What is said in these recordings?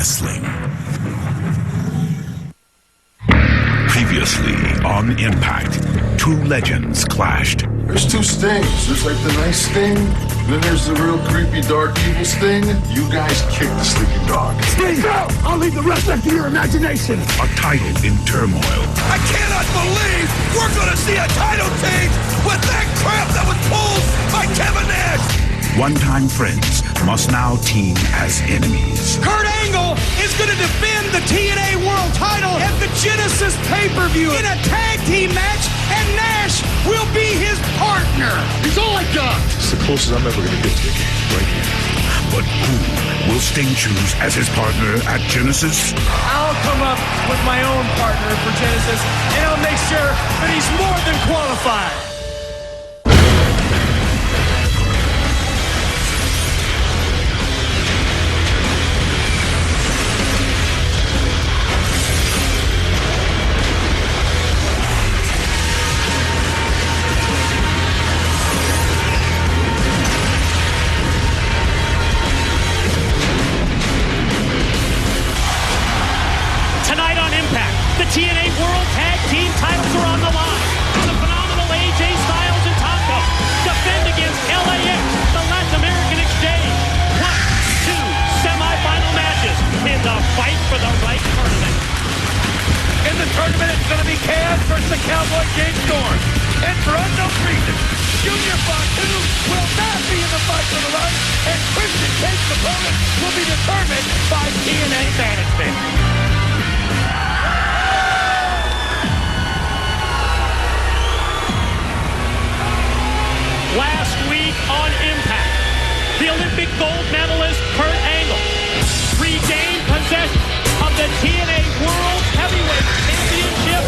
wrestling. Previously on Impact, two legends clashed. There's two Stings. There's like the nice Sting, then there's the real creepy, dark, evil Sting. You guys kick the sleeping dog. Sting! I'll leave the rest up to your imagination. A title in turmoil. I cannot believe we're going to see a title change with that crap that was pulled by Kevin Nash. One-time friends must now team as enemies. Kurt Angle is going to defend the TNA World title at the Genesis pay-per-view in a tag team match, and Nash will be his partner. He's all I got. It's the closest I'm ever going to get to the game, right here. But who will Sting choose as his partner at Genesis? I'll come up with my own partner for Genesis, and I'll make sure that he's more than qualified. The TNA World Tag Team titles are on the line. The phenomenal AJ Styles and Tonko defend against LAX, the Latin American Exchange. 1, 2 semi-final matches in the fight for the right tournament. In the tournament, it's going to be Kaz versus the Cowboy James Storm. And for unknown reasons, Junior Fatu will not be in the fight for the right, and Christian Cage's opponent will be determined by TNA management. Last week on Impact, the Olympic gold medalist Kurt Angle regained possession of the TNA World Heavyweight Championship.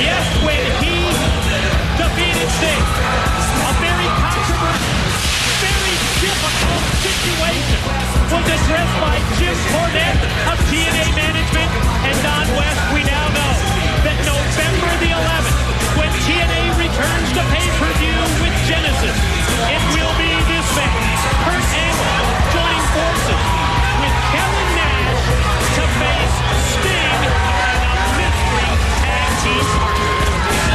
Yes, when he defeated Sting. A very controversial, very difficult situation was addressed by Jim Cornette of TNA Management, and Don West. We now know that November the 11th, when TNA returns to pay-per-view with Genesis, it will be this man, Kurt Angle, joining forces with Kevin Nash to face Sting and a mystery tag team partner.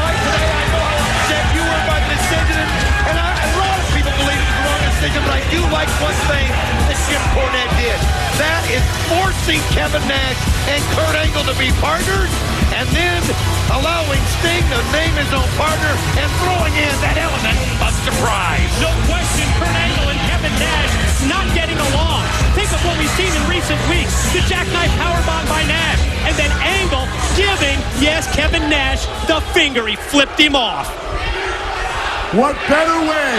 Mike, today I know how upset you were by the decision, and a lot of people believe it's the wrong decision, but I do like one thing that Jim Cornette did. That is forcing Kevin Nash and Kurt Angle to be partners, and then allowing Sting to name his own partner and throwing in that element of surprise. No question, Kurt Angle and Kevin Nash not getting along. Think of what we've seen in recent weeks. The jackknife powerbomb by Nash, and then Angle giving, yes, Kevin Nash the finger. He flipped him off. What better way?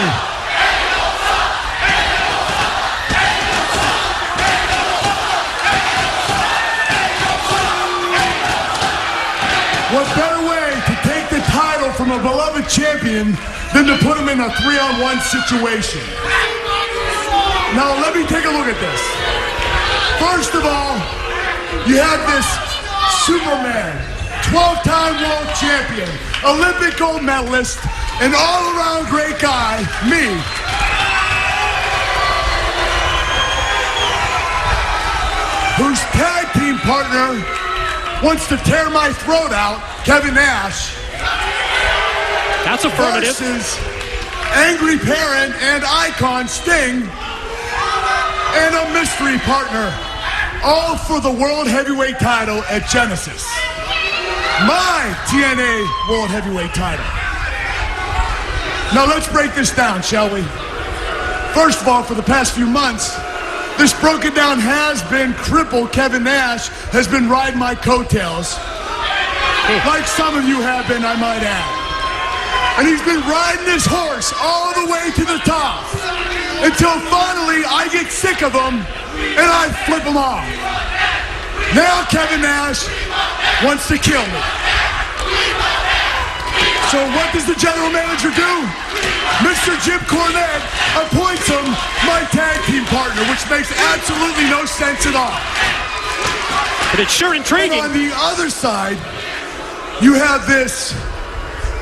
What better way to take the title from a beloved champion than to put him in a 3-on-1 situation? Now, let me take a look at this. First of all, you have this Superman, 12-time world champion, Olympic gold medalist, an all-around great guy, me. Whose tag team partner wants to tear my throat out, Kevin Nash. That's affirmative. Versus angry parent and icon Sting, and a mystery partner, all for the World Heavyweight title at Genesis. My TNA World Heavyweight title. Now let's break this down, shall we? First of all, for the past few months, this broken down has-been crippled Kevin Nash has been riding my coattails. Like some of you have been, I might add. And he's been riding this horse all the way to the top until finally I get sick of him and I flip him off. Now Kevin Nash wants to kill me. So what does the general manager do? Mr. Jim Cornette appoints him my tag team partner, which makes absolutely no sense at all. But it's sure intriguing. And on the other side, you have this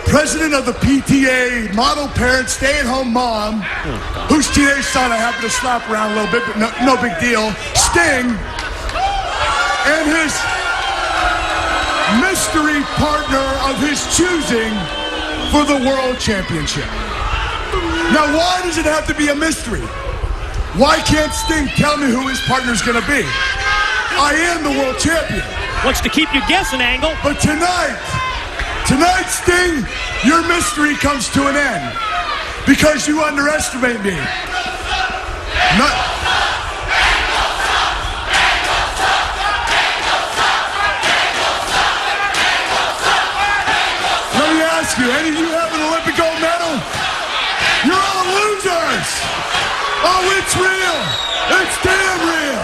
president of the PTA, model parent, stay-at-home mom, whose teenage son I happen to slap around a little bit, but no big deal, Sting, and his mystery partner of his choosing for the World Championship. Now, why does it have to be a mystery? Why can't Sting tell me who his partner's going to be? I am the World Champion. Wants to keep you guessing, Angle. But tonight, Sting, your mystery comes to an end because you underestimate me. Let me ask you, any of you have an Olympic gold medal? You're all losers! Oh, it's real! It's damn real!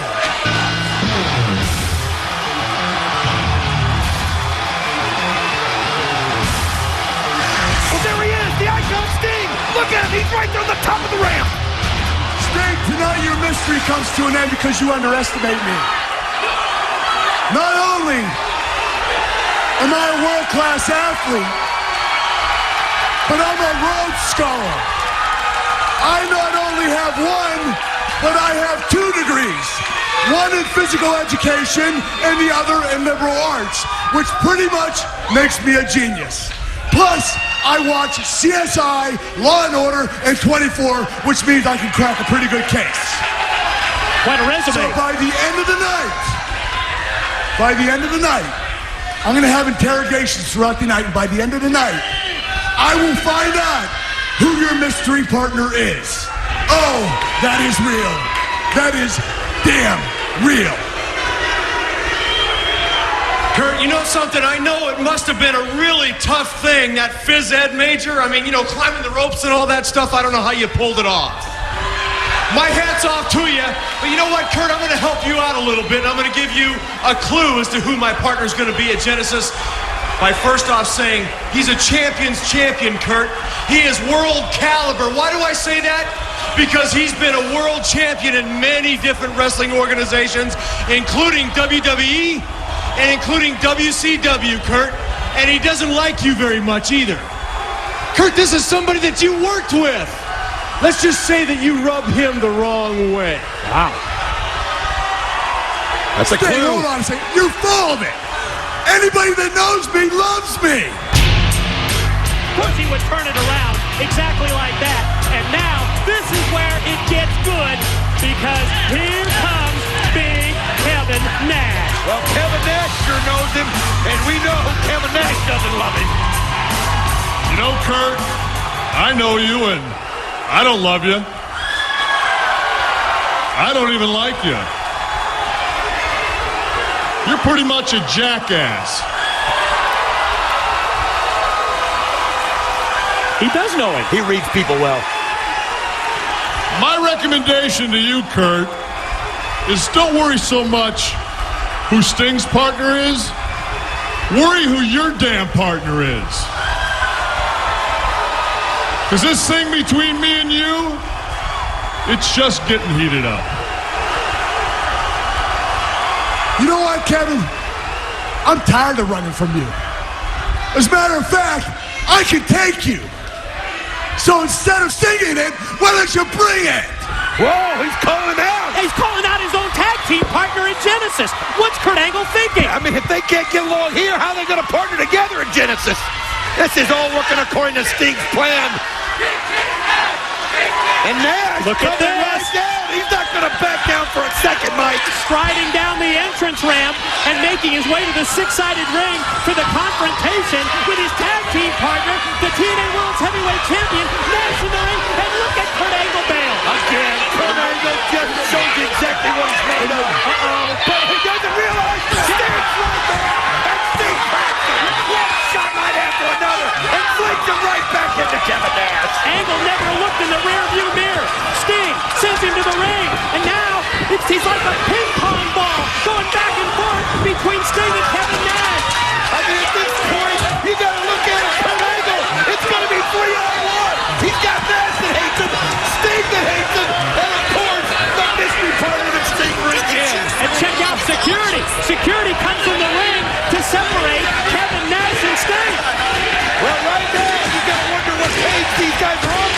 Well, there he is, the Icon Sting! Look at him, he's right there on the top of the ramp! Sting, tonight your mystery comes to an end because you underestimate me. Not only am I a world-class athlete, but I'm a Rhodes Scholar. I not only have one, but I have 2 degrees. One in physical education and the other in liberal arts, which pretty much makes me a genius. Plus, I watch CSI, Law & Order, and 24, which means I can crack a pretty good case. Quite a resume. So by the end of the night, I'm going to have interrogations throughout the night, and by the end of the night, I will find out who your mystery partner is. Oh, that is real. That is damn real. Kurt, you know something? I know it must have been a really tough thing, that phys ed major. I mean, you know, climbing the ropes and all that stuff. I don't know how you pulled it off. My hat's off to you. But you know what, Kurt? I'm going to help you out a little bit. I'm going to give you a clue as to who my partner's going to be at Genesis by first off saying he's a champion's champion, Kurt. He is world caliber. Why do I say that? Because he's been a world champion in many different wrestling organizations, including WWE and including WCW, Kurt. And he doesn't like you very much either. Kurt, this is somebody that you worked with. Let's just say that you rubbed him the wrong way. Wow. That's a Sting, clue. hold on a second. You're full of it. Anybody that knows me loves me. Of course, he would turn it around exactly like that. And now, this is where it gets good, because here comes Big Kevin Nash. Well, Kevin Nash sure knows him, and we know Kevin Nash doesn't love him. You know, Kurt, I know you, and I don't love you. I don't even like you. You're pretty much a jackass. He does know it. He reads people well. My recommendation to you, Kurt, is don't worry so much who Sting's partner is. Worry who your damn partner is. Because this thing between me and you, it's just getting heated up. You know what, Kevin? I'm tired of running from you. As a matter of fact, I can take you. So instead of singing it, why don't you bring it? Whoa, he's calling out. He's calling out his own tag team partner in Genesis. What's Kurt Angle thinking? I mean, if they can't get along here, how are they going to partner together in Genesis? This is all working according to Sting's plan. And Nash Look at coming this. right down. He's not going to back down for a second, Mike. Striding down the entrance ramp and making his way to the six-sided ring for the confrontation with his tag team partner, the TNA World's Heavyweight Champion, Nash in the ring, and look at Kurt Angle bail. Again, Kurt Angle just shows you exactly what he's made of. But he doesn't realize the Sting's right there. And Sting cracks him. One shot right after another. And flings him right back into Kevin Nash. Angle never looked in the rearview mirror. Sting sends him to the ring, and now he's like a ping pong ball going back and forth between Sting and Kevin Nash. I mean, at this point, you got to look at it, Kurt Angle. It's going to be 3-on-1. He's got Nash that hates him, Sting that hates him, and of course, the mystery partner that Sting brings in. And check out security. Security comes from the ring to separate Kevin Nash and Sting. Well, right now, you got to wonder what page these guys are on.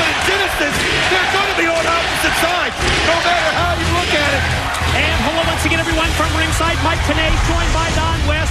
Once again, everyone from ringside, Mike Tenay, joined by Don West.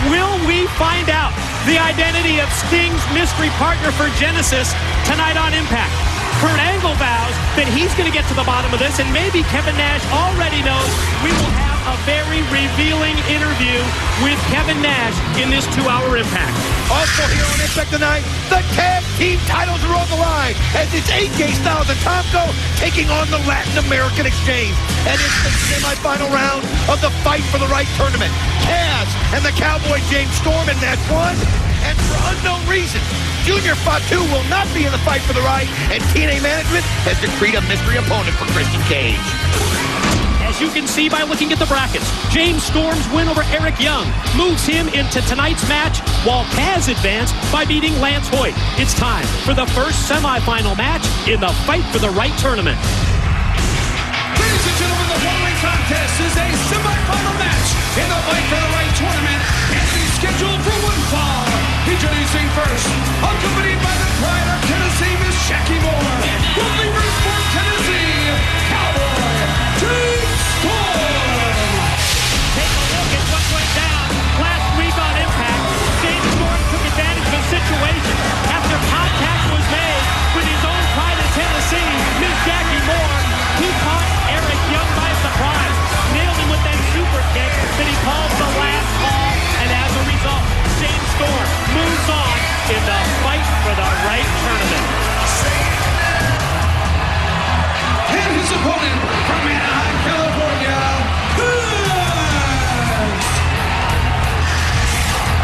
Will we find out the identity of Sting's mystery partner for Genesis tonight on Impact? Kurt Angle vows that he's going to get to the bottom of this, and maybe Kevin Nash already knows we will have a very revealing interview with Kevin Nash in this 2-hour Impact. Also here on Impact tonight, the tag team titles are on the line as it's AJ Styles and Tomko taking on the Latin American Exchange. And it's the semifinal round of the Fight for the Right tournament. Kaz and the Cowboy James Storm in match 1. And for unknown reasons, Junior Fatu will not be in the Fight for the Right, and TNA management has decreed a mystery opponent for Christian Cage. As you can see by looking at the brackets, James Storm's win over Eric Young moves him into tonight's match, while Kaz advanced by beating Lance Hoyt. It's time for the first semifinal match in the Fight for the Right tournament. Ladies and gentlemen, the following contest is a semifinal match in the Fight for the Right tournament, and is scheduled for one fall. Introducing first, accompanied by the Pride of Tennessee, Miss Jackie Moore. From Leversport, Tennessee, Cowboy James Storm. Take a look at what went down last week on Impact. James Storm took advantage of the situation after contact was made with his own Pride of Tennessee, Miss Jackie Moore. He caught Eric Young by surprise, nailed him with that super kick that he calls the last call, and as a result, James Storm moves on in the Fight for the Right tournament. And his opponent from Anaheim, California,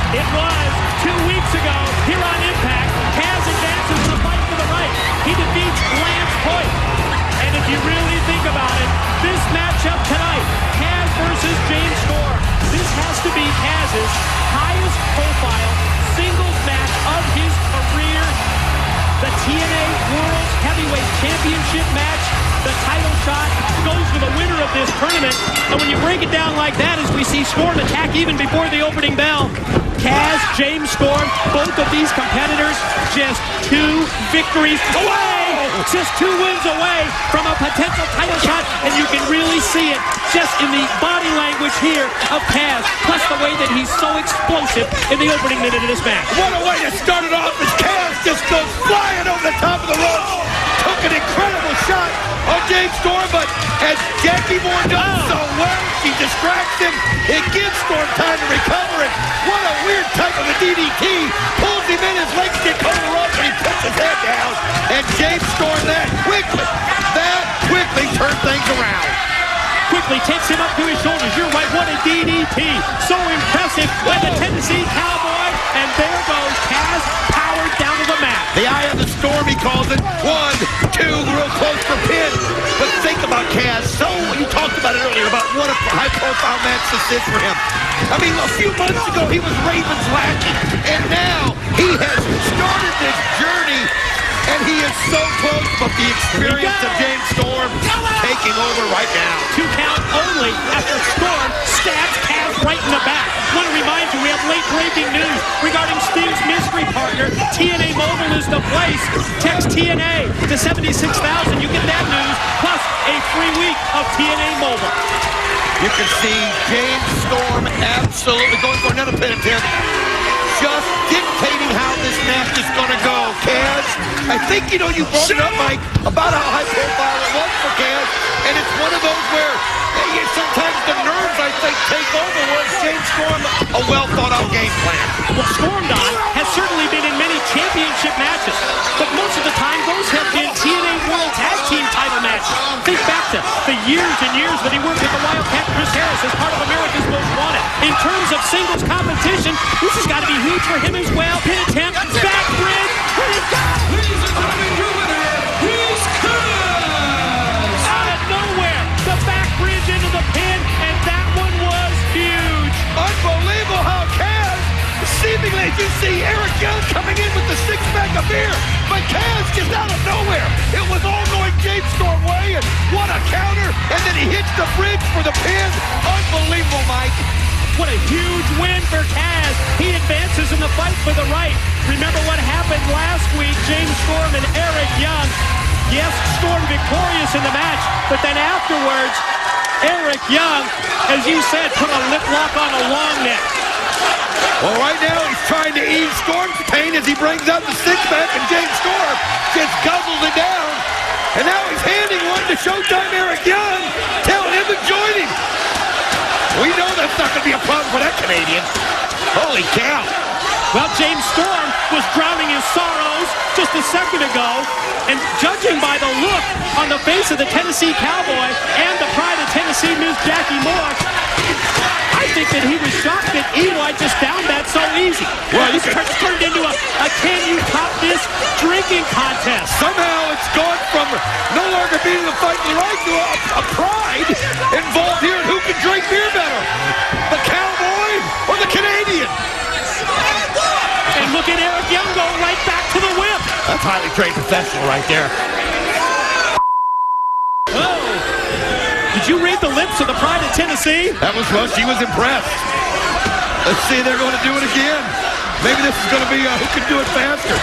It was 2 weeks ago here on Impact. Kaz advances to the Fight for the Right. He defeats Lance Hoyt. And if you really think about it, this matchup tonight, Kaz versus James Storm, this has to be Kaz's highest profile singles match of his career. The TNA World Heavyweight Championship match, the title shot goes to the winner of this tournament. And when you break it down like that, as we see Storm attack even before the opening bell, Kaz, James Storm, both of these competitors just 2 victories away, just 2 wins away from a potential title shot, and you can really see it just in the body language here of Kaz, plus the way that he's so explosive in the opening minute of this match. What a way to start it off as Kaz just goes flying over the top of the rope. Took an incredible shot on James Storm, but as Jackie Moore does so well, she distracts him. It gives Storm time to recover it. What a weird type of a DDT. Pulls him in, his legs get over the rope, and he puts his head down. And James Storm that quickly turns things around. Quickly takes him up to his shoulders. You're right, what a DDT. So impressive by the Tennessee Cowboy. And there goes Kaz, powered down to the mat. The eye of the storm, he calls it. 1, 2, real close for pin. But think about Kaz. So you talked about it earlier, about what a high-profile match this is for him. I mean, a few months ago, he was Raven's lackey. And now he has started this journey. And he is so close, but the experience of James Storm taking over right now. 2 count only after Storm stabs Kaz right in the back. I want to remind you, we have late breaking news regarding Sting's mystery partner. TNA Mobile is the place. Text TNA to 76,000. You get that news, plus a free week of TNA Mobile. You can see James Storm absolutely going for another pin attempt. Just dictating how this match is going to go. Kaz, I think, you brought it up, Mike, about how high profile it was for Kaz, and it's one of those where sometimes the nerves, I think, take over, whereas James Storm, a well-thought-out game plan. Well, Storm, Don, has certainly been in many championship matches, but most of the time, those have been TNA World Tag Team title matches. Think back to the years and years that he worked with the Wildcat Chris Harris as part of America's Most Wanted. In terms of singles competition, this has got to be huge for him as well. Pin attempt, back bridge, what is that? ladies and gentlemen, your winner, he's Kaz. Out of nowhere, the back bridge into the pin, and that one was huge. Unbelievable how Kaz, seemingly, as you see Eric Young coming in with the 6-pack of beer, but Kaz just out of nowhere. It was all going James Storm way, and what a counter, and then he hits the bridge for the pin. Unbelievable, Mike. What a huge win for Kaz. He advances in the Fight for the Right. Remember what happened last week, James Storm and Eric Young. Yes, Storm victorious in the match, but then afterwards, Eric Young, as you said, put a lip lock on a long neck. Well, right now he's trying to ease Storm's pain as he brings out the six-pack, and James Storm just guzzles it down. And now he's handing one to Showtime Eric Young, telling him to join him. We know that's not going to be a problem for that Canadian. Holy cow. Well, James Storm was drowning his sorrows just a second ago, and judging by the look on the face of the Tennessee Cowboy and the pride of Tennessee, Ms. Jackie Moore, I think that he was shocked that Eli just downed that so easy. Well, this turned into a can you top this drinking contest. Somehow it's gone from no longer being a fight for the right to a pride involved here in who can drink beer better, the Cowboy or the Canadian. And look at Eric Young go right back to the whip. That's highly trained professional right there. Oh. Did you read the lips of the pride of Tennessee? That was Rush. He was impressed. Let's see, they're going to do it again. Maybe this is going to be who can do it faster.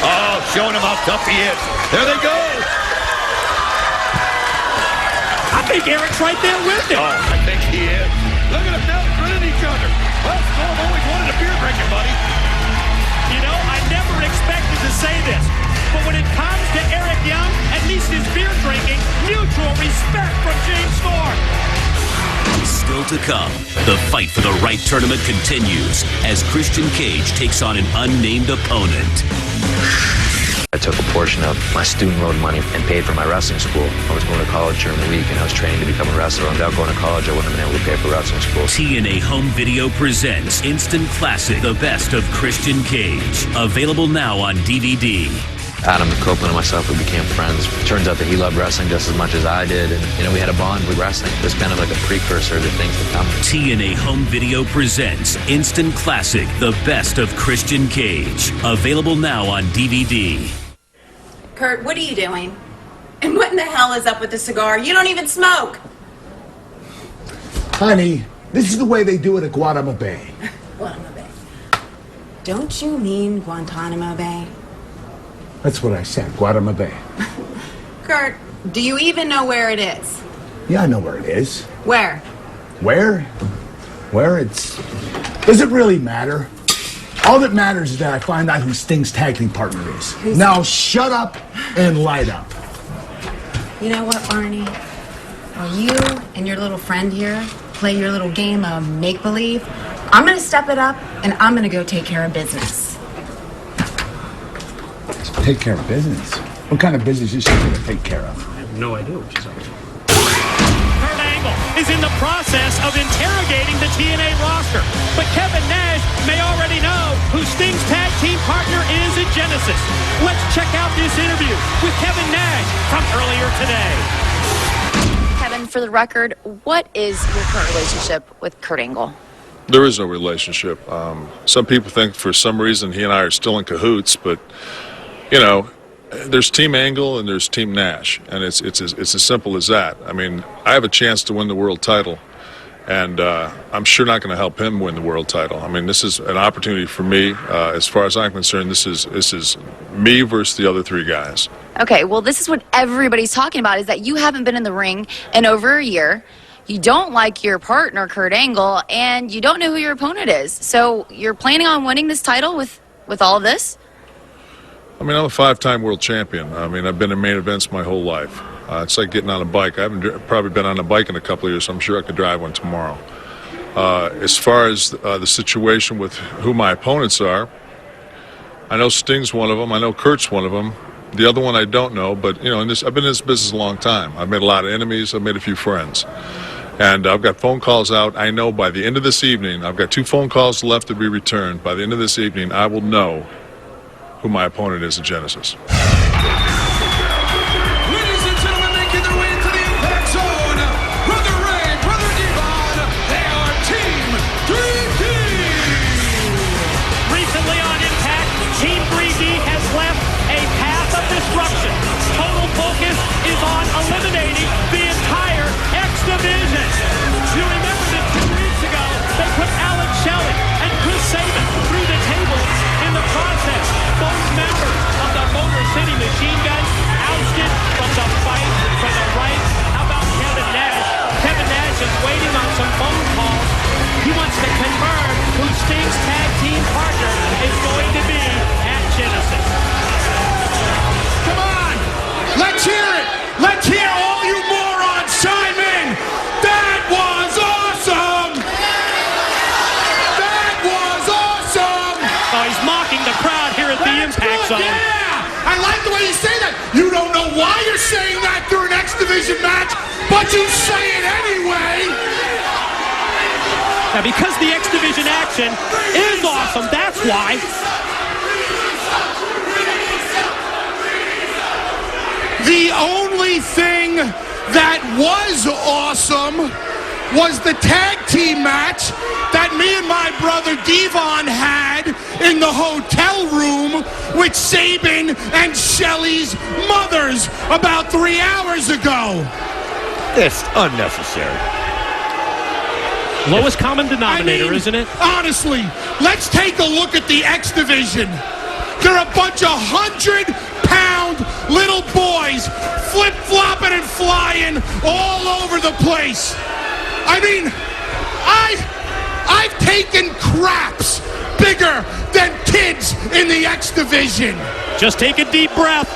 Oh, showing him how tough he is. There they go. I think Eric's right there with him. Oh, I think he is. Look at them now grinning at each other. Well, Storm always wanted a beer drinking, buddy. You know, I never expected to say this, but when it comes to Eric Young, at least his beer drinking, mutual respect from James Storm. Still to come, the fight for the right tournament continues as Christian Cage takes on an unnamed opponent. I took a portion of my student loan money and paid for my wrestling school. I was going to college during the week and I was training to become a wrestler. Without going to college, I wouldn't have been able to pay for wrestling school. TNA Home Video presents Instant Classic, the best of Christian Cage. Available now on DVD. Adam Copeland and myself, we became friends. Turns out that he loved wrestling just as much as I did. And, you know, we had a bond with wrestling. It was kind of like a precursor to things to come. TNA Home Video presents Instant Classic, the best of Christian Cage. Available now on DVD. Kurt, what are you doing? And what in the hell is up with the cigar? You don't even smoke. Honey, this is the way they do it at Guantanamo Bay. Guantanamo Bay. Don't you mean Guantanamo Bay? That's what I said, Guantanamo Bay. Kurt, do you even know where it is? Yeah, I know where it is. Where? Where? Where it's... Does it really matter? All that matters is that I find out who Sting's tag team partner is. Now shut up and light up. You know what, Barney? While you and your little friend here play your little game of make-believe, I'm gonna step it up and I'm gonna go take care of business. Take care of business? What kind of business is she gonna take care of? I have no idea what she's up to. Kurt Angle is in the process of interrogating the TNA roster, but Kevin Nash may already know who Sting's tag team partner is at Genesis. Let's check out this interview with Kevin Nash from earlier today. Kevin, for the record, what is your current relationship with Kurt Angle? There is no relationship. Some people think for some reason he and I are still in cahoots, but, you know, there's Team Angle and there's Team Nash, and it's as simple as that. I mean, I have a chance to win the world title, and I'm sure not going to help him win the world title. I mean, this is an opportunity for me. As far as I'm concerned, this is me versus the other three guys. Okay, well, this is what everybody's talking about, is that you haven't been in the ring in over a year. You don't like your partner, Kurt Angle, and you don't know who your opponent is. So you're planning on winning this title with all of this? I mean, I'm a 5-time world champion. I mean, I've been in main events my whole life. It's like getting on a bike. I haven't probably been on a bike in a couple of years, so I'm sure I could drive one tomorrow. As far as the situation with who my opponents are, I know Sting's one of them. I know Kurt's one of them. The other one I don't know, but, you know, I've been in this business a long time. I've made a lot of enemies. I've made a few friends. And I've got phone calls out. I know by the end of this evening, I've got 2 phone calls left to be returned. By the end of this evening, I will know who my opponent is at Genesis. Ladies and gentlemen, making their way into the Impact Zone, Brother Ray, Brother Devon, they are Team 3D. Recently on Impact, Team 3D has left a path of disruption. Total focus is on eliminating the entire X Division. You remember that 2 weeks ago, they put Alex Shelley and Chris Sabin through the table in the process. Both members of the Motor City Machine Gun partner is going to be at Genesis. Come on! Let's hear it! Let's hear all you morons chime in! That was awesome! That was awesome! Oh, he's mocking the crowd here at the Impact Zone. Yeah! I like the way you say that! You don't know why you're saying that through an X Division match, but you say it anyway! Now, because the X Division action is awesome, that's why. The only thing that was awesome was the tag team match that me and my brother Devon had in the hotel room with Sabin and Shelly's mothers about 3 hours ago. It's unnecessary. Lowest common denominator, isn't it? Honestly, let's take a look at the X Division. They're a bunch of 100-pound little boys flip-flopping and flying all over the place. I mean, I've taken craps bigger than kids in the X Division. Just take a deep breath.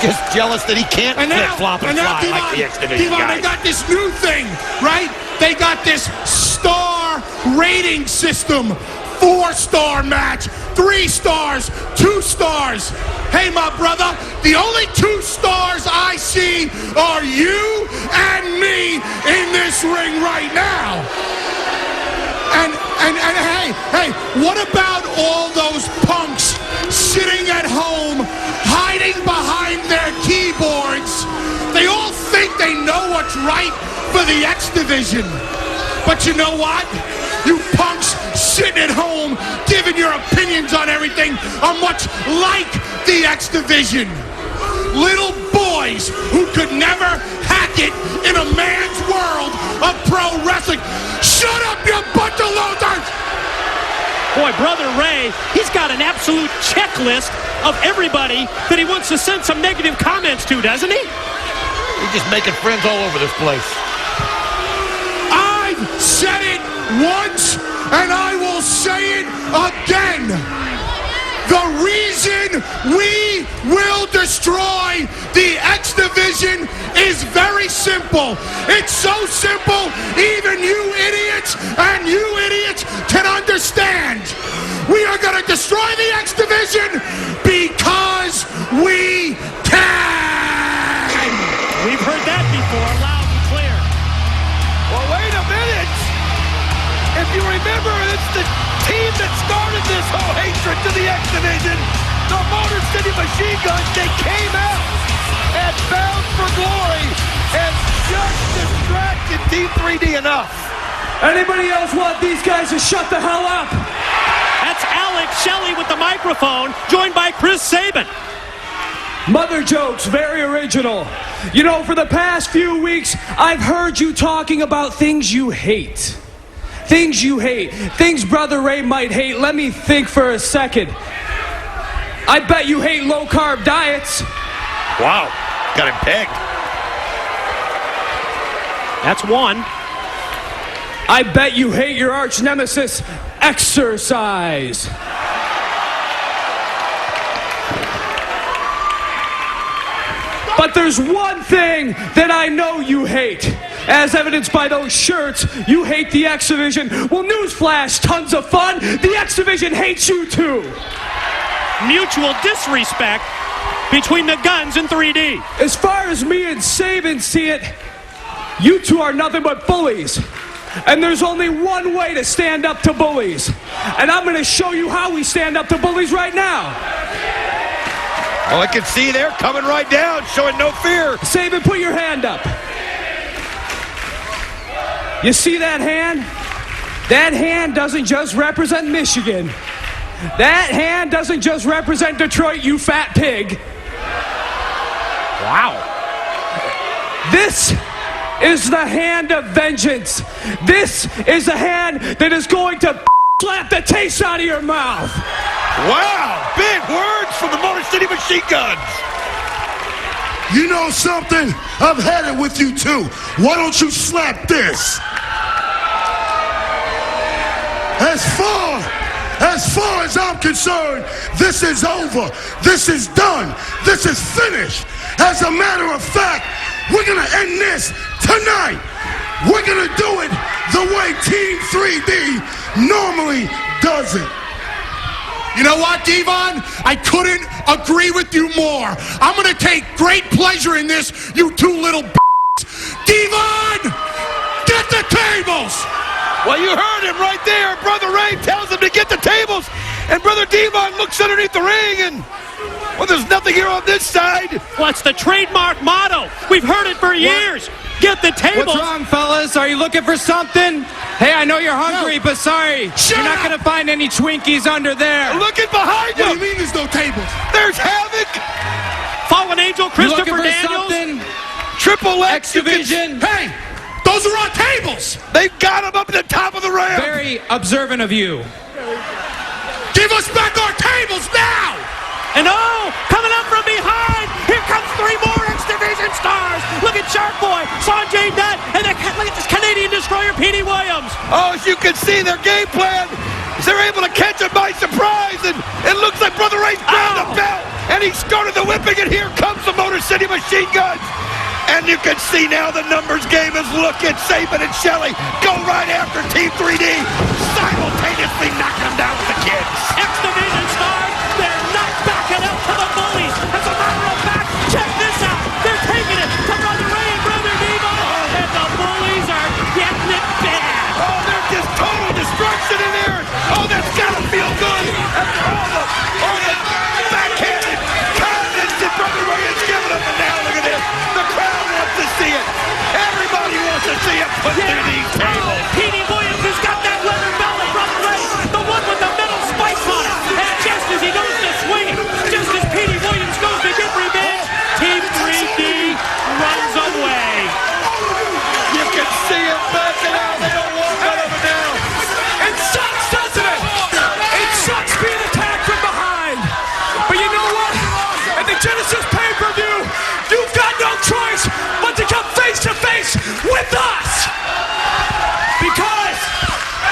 Just jealous that he can't flip-flop and fly like the X Division Devon, guys. they got this new thing, right? They got this star rating system. 4-star match, 3 stars, 2 stars. Hey, my brother, the only 2 stars I see are you and me in this ring right now. And hey, what about all those punks sitting at home, hiding behind their keyboards? They all think they know what's right for the X Division. But you know what? You punks sitting at home giving your opinions on everything are much like the X Division. Little boys who could never hack it in a man's world of pro wrestling. Shut up, you bunch of losers! Boy, Brother Ray, he's got an absolute checklist of everybody that he wants to send some negative comments to, doesn't he? He's just making friends all over this place. I've said it once, and I will say it again. The reason we will destroy the X Division is very simple. It's so simple, even you idiots and you idiots can understand. We are going to destroy the X Division because we can. We've heard that before, loud and clear. Well, wait a minute. If you remember, it's the team that started this whole hatred to the X Division, the Motor City Machine Guns. They came out and bound for glory and just distracted D3D enough. Anybody else want these guys to shut the hell up? That's Alex Shelley with the microphone, joined by Chris Sabin. Mother jokes, very original. You know, for the past few weeks, I've heard you talking about things you hate. Things you hate. Things Brother Ray might hate. Let me think for a second. I bet you hate low-carb diets. Wow, got him pegged. That's one. I bet you hate your arch nemesis, exercise. But there's one thing that I know you hate. As evidenced by those shirts, you hate the X Division. Well, newsflash, tons of fun. The X Division hates you too. Mutual disrespect between the Guns and 3D. As far as me and Sabin see it, you two are nothing but bullies. And there's only one way to stand up to bullies. And I'm going to show you how we stand up to bullies right now. Oh, I can see they're coming right down, showing no fear. Sabin, put your hand up. You see that hand? That hand doesn't just represent Michigan. That hand doesn't just represent Detroit, you fat pig. Wow. This is the hand of vengeance. This is the hand that is going to slap the taste out of your mouth. Wow, big words from the Motor City Machine Guns. You know something? I've had it with you too. Why don't you slap this? Hey, As far as I'm concerned, this is over. This is done. This is finished. As a matter of fact, we're going to end this tonight. We're going to do it the way Team 3D normally does it. You know what, Devon? I couldn't agree with you more. I'm going to take great pleasure in this, you two little Devon, get the tables! Well, you heard him right there. Brother Ray tells him to get the tables, and Brother Devon looks underneath the ring, and, well, there's nothing here on this side. Well, it's the trademark motto. We've heard it for years. Get the tables. What's wrong, fellas? Are you looking for something? Hey, I know you're hungry, but sorry. You're not going to find any Twinkies under there. Look at behind you. What do you mean there's no tables? There's Havoc. Fallen Angel, Christopher Daniels. Something? Triple X. X-Division. Hey, those are our tables. They've got him up at the top of the ramp. Very observant of you. Give us back our tables now. And oh, coming up from behind, here comes 3 more X-Division stars. Look at Shark Boy, Sanjay Dutt, and look at this Canadian Destroyer, Petey Williams. Oh, as you can see, their game plan is they're able to catch him by surprise, and it looks like Brother Ray's grabbed the belt, and he started the whipping, and here comes the Motor City Machine Guns. And you can see now the numbers game is looking. Saban and Shelley go right after Team 3D, simultaneously knocking them down with the kids. X-Division stars, they're not backing up to the bullies. As a matter of fact, check this out. They're taking it to Brother Ray and Brother Devon, and the bullies are getting it bad. Oh, there's just total destruction in there. Oh, that's gotta feel good after all the backhanded kindness that Brother Ray has given them. And now look at this. The crowd wants to see it. Everybody wants to see it put through these tables. Petey Williams has got that leather belt of Brother Ray, the one with the metal spikes on it. And just as he goes to swing it, just as Petey Williams goes to get revenge, Team 3D runs away. You can see it backing out. They don't want none of it now. It sucks, doesn't it? It sucks being attacked from behind. But you know what? At the Genesis pay-per-view, you've got no choice but to come face to face with us. Because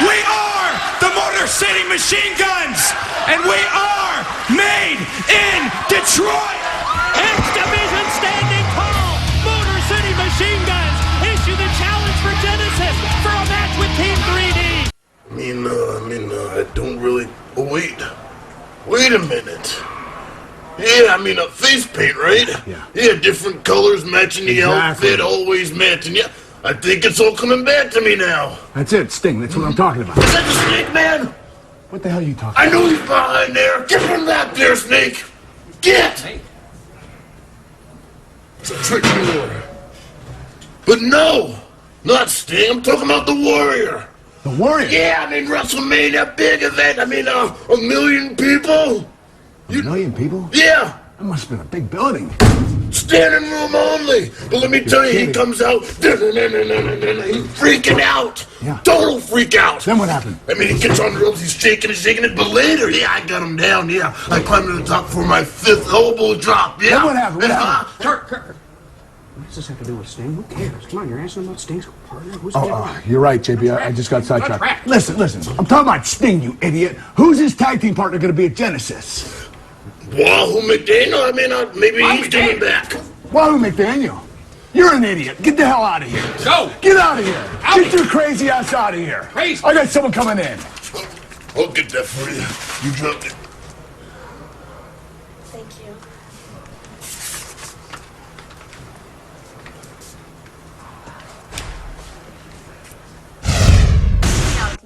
we are the Motor City Machine Guns, and we are made in Detroit. X-Division standing tall. Motor City Machine Guns issue the challenge for Genesis for a match with Team 3D. I don't really. Oh, wait a minute. Yeah, face paint, right? Yeah, different colors matching the outfit, always matching. Yeah, I think it's all coming back to me now. That's it, Sting. That's what I'm talking about. Is that the Snake Man? What the hell are you talking I know he's behind there. Get from back there, Snake. Get! It's a trick order. But no, not Sting. I'm talking about the Warrior. The Warrior? Yeah, WrestleMania, big event. a million people. A million people? Yeah. That must have been a big building. Standing room only. But let me tell you, he comes out. He's freaking out. Yeah. Total freak out. Then what happened? He gets on the ropes. He's shaking it. But later, I got him down. Yeah. I climbed to the top for my 5th elbow drop. Yeah. Then what happened? Kurt. What does this have to do with Sting? Who cares? Come on, you're asking about Sting's partner? Who's You're right, JP. I just got sidetracked. Listen. I'm talking about Sting, you idiot. Who's his tag team partner going to be at Genesis? Wahoo McDaniel. Maybe he's coming back. Wahoo McDaniel? You're an idiot. Get the hell out of here. Go. Get out of here. Get your crazy ass out of here. Crazy. I got someone coming in. I'll get that for you. You dropped it. Thank you.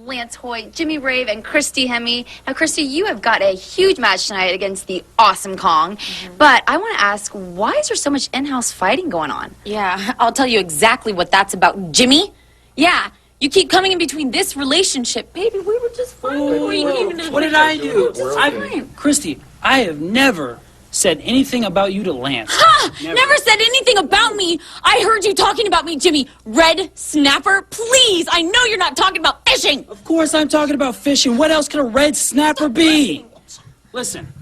Lance Hoyt, Jimmy Rave, and Christy Hemme. Now, Christy, you have got a huge match tonight against the Awesome Kong. But I want to ask, why is there so much in-house fighting going on? Yeah, I'll tell you exactly what that's about, Jimmy. Yeah, you keep coming in between this relationship. Baby, we were just fine. What did I do? Christy, I have never said anything about you to Lance. Ha! Never said anything about me. I heard you talking about me, Jimmy. Red Snapper, please. I know you're not talking about fishing. Of course I'm talking about fishing. What else could a red snapper be? Listen,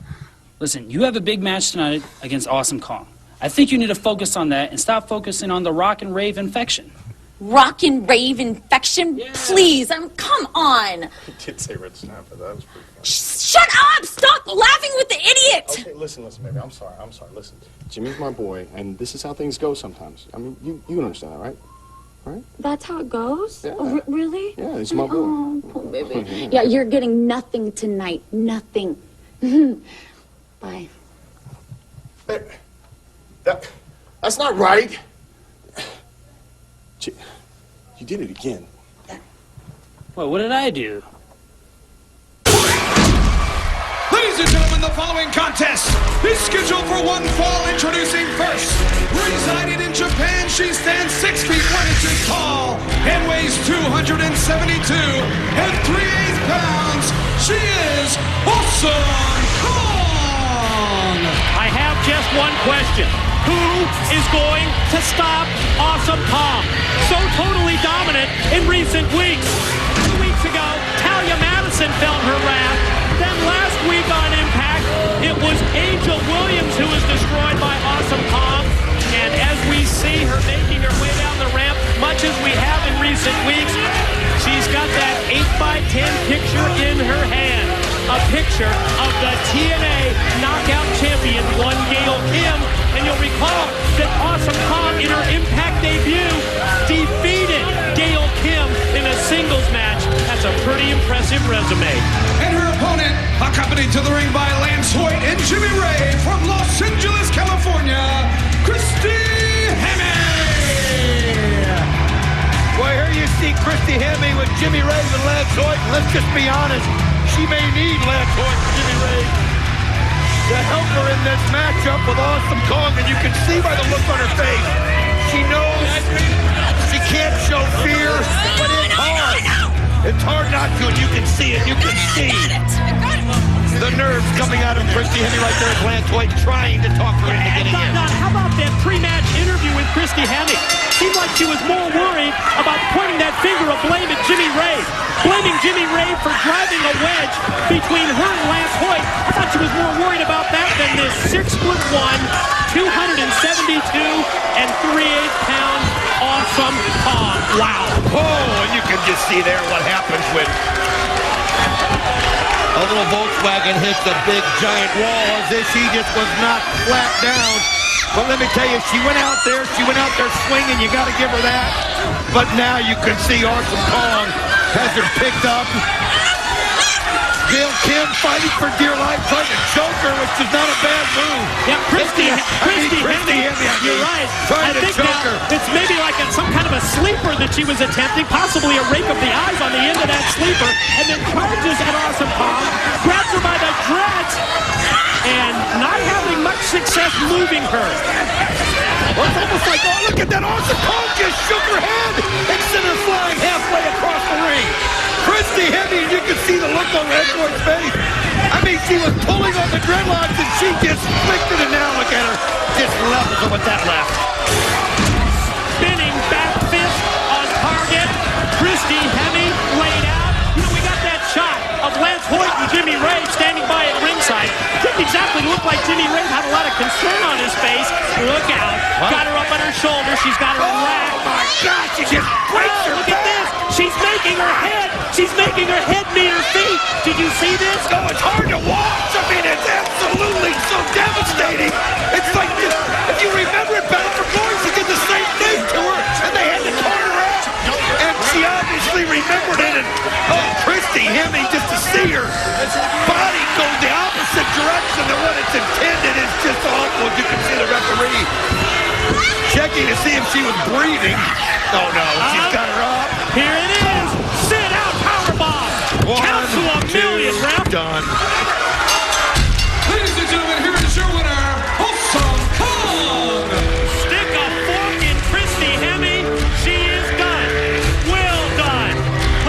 you have a big match tonight against Awesome Kong. I think you need to focus on that and stop focusing on the Rock and Rave infection. rock and rave infection? Please, come on. You did say Red Snapper. That was pretty funny. Shut up! Stop laughing with the idiot! Okay, listen, baby. I'm sorry. Listen, Jimmy's my boy, and this is how things go sometimes. I mean, you can understand that, right? Right? That's how it goes? Yeah. Oh, really? Yeah, he's my boy. Oh, poor baby. Yeah, you're getting nothing tonight. Nothing. Bye. That's not right. You did it again. Well, what did I do? Ladies and gentlemen, the following contest is scheduled for one fall. Introducing first, residing in Japan, she stands 6 feet 1 inches tall and weighs 272 and 3/8 pounds. She is Awesome Kong. I have just one question. Who is going to stop Awesome Kong? So totally dominant in recent weeks. 2 weeks ago, Talia Madison felt her wrath. Then last week on Impact, it was Angel Williams who was destroyed by Awesome Kong. And as we see her making her way down the ramp, much as we have in recent weeks, she's got that 8x10 picture in her hand. A picture of the TNA Knockout Champion, one Gail Kim. And you'll recall that Awesome Kong in her Impact debut defeated Gail Kim in a singles match. That's a pretty impressive resume. And her opponent, accompanied to the ring by Lance Hoyt and Jimmy Ray from Los Angeles, California, Christy Hemme. Well, here you see Christy Hemme with Jimmy Ray and Lance Hoyt. Let's just be honest, she may need Lance Hoyt and Jimmy Ray to help her in this matchup with Awesome Kong, and you can see by the look on her face, she knows she can't show fear, but it's hard. It's hard not to, and you can see it. You can see the nerves coming out of Christy Hemme right there as Lance Hoyt trying to talk her into getting in. How about that pre-match interview with Christy Hemme? Seemed like she was more worried about pointing that finger of blame at Jimmy Ray. Blaming Jimmy Ray for driving a wedge between her and Lance Hoyt. I thought she was more worried about that than this 6'1", 272 and 3/8 pound Awesome Kong. Wow. Oh, and you can just see there what happens when a little Volkswagen hits a big giant wall as if she just was knocked flat down. But let me tell you, she went out there swinging, you gotta give her that. But now you can see Awesome Kong has her picked up. Gail Kim fighting for dear life, trying to choke her, which is not a bad move. Yeah, Christy Hemme, you're right. Trying to choke her. It's maybe like some kind of a sleeper that she was attempting, possibly a rake of the eyes on the end of that sleeper, and then charges at Awesome Kong, grabs her by the dreads, and not having much success moving her. Well, it's almost like, oh, look at that. Awesome Kong just shook her head and sent her flying halfway across the ring. Christy Hemme, you can see the look on Lance Hoyt's face. I mean, she was pulling on the dreadlocks and she just flicked it, and now look at her. Just levels her with that left. Spinning back fist on target. Christy Hemme laid out. You know, we got that shot of Lance Hoyt and Jimmy Ray standing by at ringside. Didn't exactly look like Jimmy Ray had a lot of concern on his face. Look out. What? Got her up on her shoulder. She's got her rack. Oh, my God. She just breaks her look at this. She's making her head. She's making her head meet her feet. Did you see this? Oh, it's hard to watch. I mean, it's absolutely so devastating. It's like, if you remember it, Battle for Glory, she did the same thing to her, and they had to turn her out. And she obviously remembered it, and, oh, Christy Hemme, just to see her body go the opposite direction than what it's intended is just awful. You can see the referee checking to see if she was breathing. Oh, no, she's got her up. Here it is. Sit out powerbomb. Count to a million, Ralph. Done. Ladies and gentlemen, here is your winner, Awesome Kong. Stick a fork in Christy Hemme. She is done. Well done.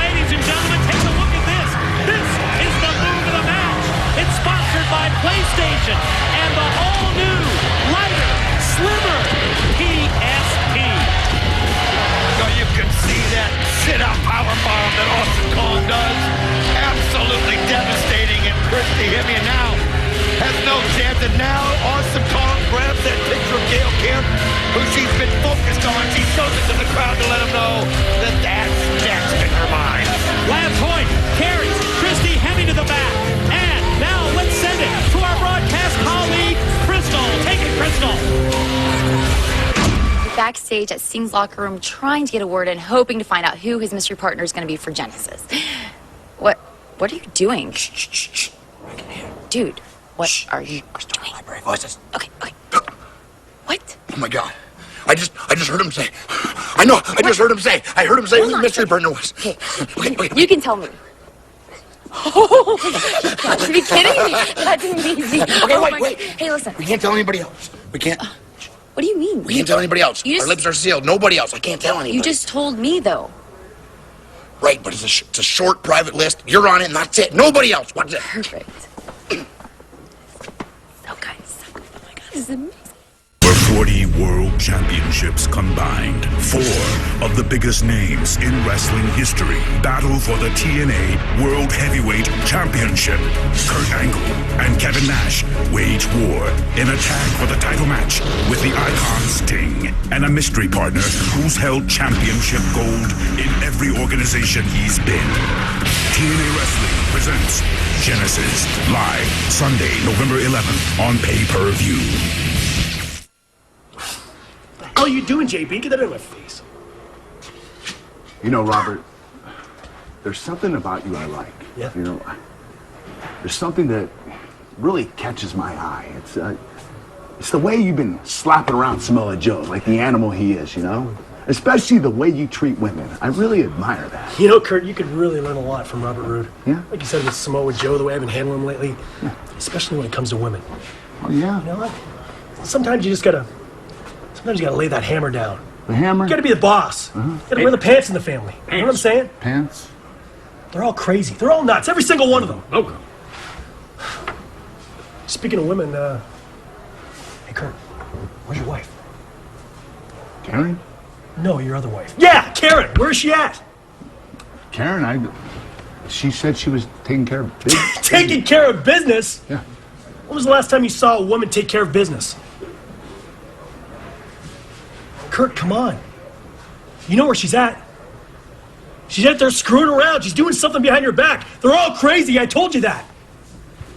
Ladies and gentlemen, take a look at this. This is the move of the match. It's sponsored by PlayStation and the all-new, lighter, slimmer PSP. So you can see that sit-out powerbomb that Awesome Kong does. Absolutely devastating, and Christy Hemme now has no chance. And now Awesome Kong grabs that picture of Gail Kim, who she's been focused on. She shows it to the crowd to let them know backstage at Sting's locker room trying to get a word in, hoping to find out who his mystery partner is going to be for Genesis. What are you doing? Shh. Dude, what are you doing? Library voices. Okay. What? Oh my God. I just heard him say. I know. I just heard him say. I heard him say who the mystery partner was. Okay. Wait. You can tell me. Oh my gosh, you gotta be kidding me. That's amazing. Okay, wait. Hey, listen. We can't tell anybody else. We can't. What do you mean? We can't tell anybody else. You Our just- lips are sealed. Nobody else. I can't tell anybody. You just told me, though. Right, but it's a short private list. You're on it, and that's it. Nobody else. Watch it. Perfect. So good. Oh my God, this is amazing. For 40 world championships combined, 4 of the biggest names in wrestling history battle for the TNA World Heavyweight Championship. Kurt Angle and Kevin Nash wage war in a tag for the title match with the Icon Sting and a mystery partner who's held championship gold in every organization he's been. TNA Wrestling presents Genesis live Sunday, November 11th on pay-per-view. What are you doing, JB? Get that out of my face. You know, Robert, there's something about you I like. Yeah. You know, there's something that really catches my eye. It's the way you've been slapping around Samoa Joe, like the animal he is, you know? Especially the way you treat women. I really admire that. You know, Kurt, you could really learn a lot from Robert Roode. Yeah? Like you said with Samoa Joe, the way I've been handling him lately, especially when it comes to women. Oh, yeah? You know what? Sometimes you gotta lay that hammer down. The hammer? You gotta be the boss. You gotta wear the pants in the family. You know what I'm saying? Pants? They're all crazy. They're all nuts. Every single one of them. Okay. Speaking of women, hey, Kurt, where's your wife? Karen? No, your other wife. Yeah, Karen. Where's she at? Karen, she said she was taking care of business. Taking care of business? Yeah. When was the last time you saw a woman take care of business? Kurt, come on. You know where she's at. She's out there screwing around. She's doing something behind your back. They're all crazy. I told you that.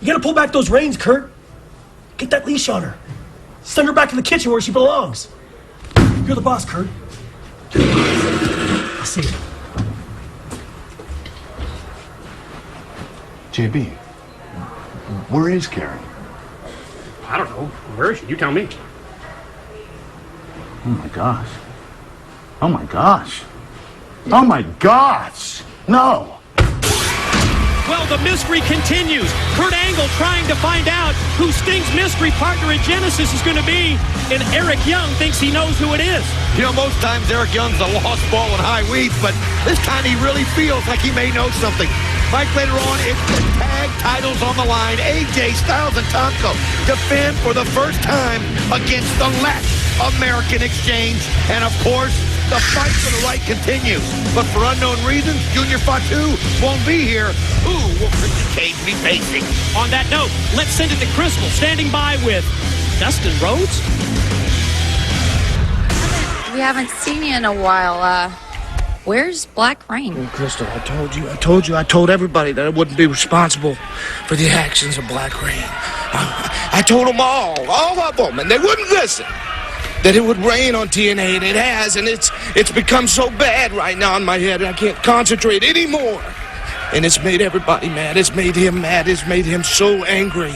You gotta pull back those reins, Kurt. Get that leash on her. Send her back to the kitchen where she belongs. You're the boss, Kurt. I see it. JB, where is Karen? I don't know. Where is she? You tell me. Oh my gosh. Oh my gosh. Oh my gosh. No. Well, the mystery continues. Kurt Angle trying to find out who Sting's mystery partner at Genesis is going to be, and Eric Young thinks he knows who it is. You know, most times Eric Young's a lost ball in high weeds, but this time he really feels like he may know something. Mike, later on, it's the tag titles on the line. AJ Styles and Tomko defend for the first time against the Latin American Exchange. And, of course, the fight for the right continues. But for unknown reasons, Junior Fatu won't be here. Who will Christian Cage be facing? On that note, let's send it to Crystal, standing by with Dustin Rhodes. We haven't seen you in a while. Where's Black Rain? Well, Crystal, I told everybody that I wouldn't be responsible for the actions of Black Rain. I told them all of them, and they wouldn't listen. That it would rain on TNA, and it has, and it's become so bad right now in my head, I can't concentrate anymore. And it's made everybody mad. It's made him mad. It's made him so angry.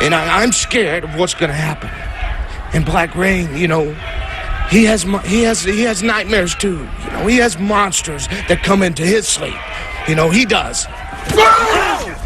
And I'm scared of what's going to happen. And Black Rain, you know, he has nightmares too. You know, he has monsters that come into his sleep. You know, he does.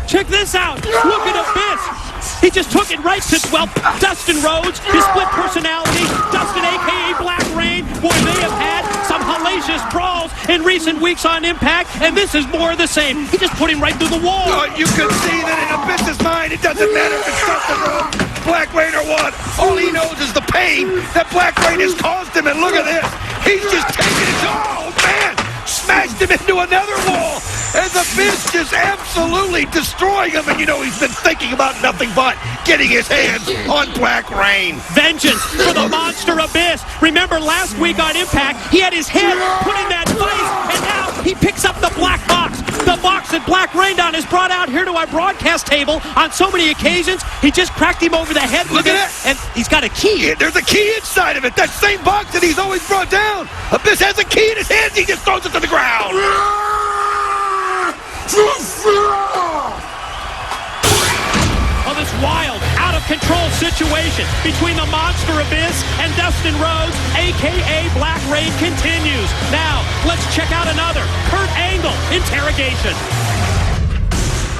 Check this out. Look at Abyss. He just took it right to, well, Dustin Rhodes, his split personality, Dustin a.k.a. Black Rain. Boy, they have had some hellacious brawls in recent weeks on Impact, and this is more of the same. He just put him right through the wall. You can see that in Abyss's mind, it doesn't matter if it's Dustin Rhodes, Black Rain, or what. All he knows is the pain that Black Rain has caused him, and look at this. He's just taking it. Oh, man! Smashed him into another wall as Abyss just absolutely destroying him. And you know he's been thinking about nothing but getting his hands on Black Rain. Vengeance for the monster Abyss. Remember last week on Impact, he had his head put in that vice, and now he picks up the black box. The box that Black Raindon has brought out here to our broadcast table on so many occasions. He just cracked him over the head with it, and he's got a key. There's a key inside of it. That same box that he's always brought down. Abyss has a key in his hands. He just throws it to the ground. Oh, this wild, out-of-control situation between the monster Abyss and Dustin Rhodes, a.k.a. Black Rain, continues. Now, let's check out another Kurt Angle interrogation.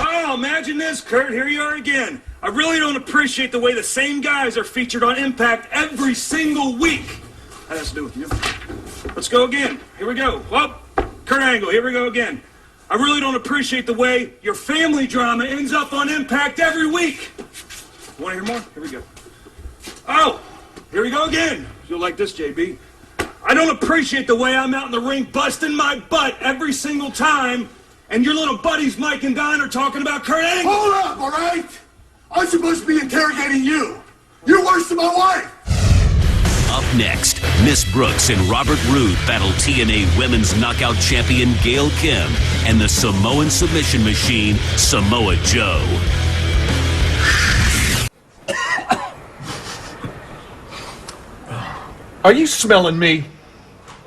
Oh, imagine this, Kurt. Here you are again. I really don't appreciate the way the same guys are featured on Impact every single week. That has to do with you. Let's go again. Here we go. Well, Kurt Angle, here we go again. I really don't appreciate the way your family drama ends up on Impact every week. You want to hear more? Here we go. Oh, here we go again. You'll like this, JB. I don't appreciate the way I'm out in the ring busting my butt every single time, and your little buddies Mike and Don are talking about Kurt Angle. Hold up, all right? I'm supposed to be interrogating you. You're worse than my wife. Up next, Miss Brooks and Robert Roode battle TNA Women's Knockout Champion Gail Kim and the Samoan submission machine, Samoa Joe. Are you smelling me?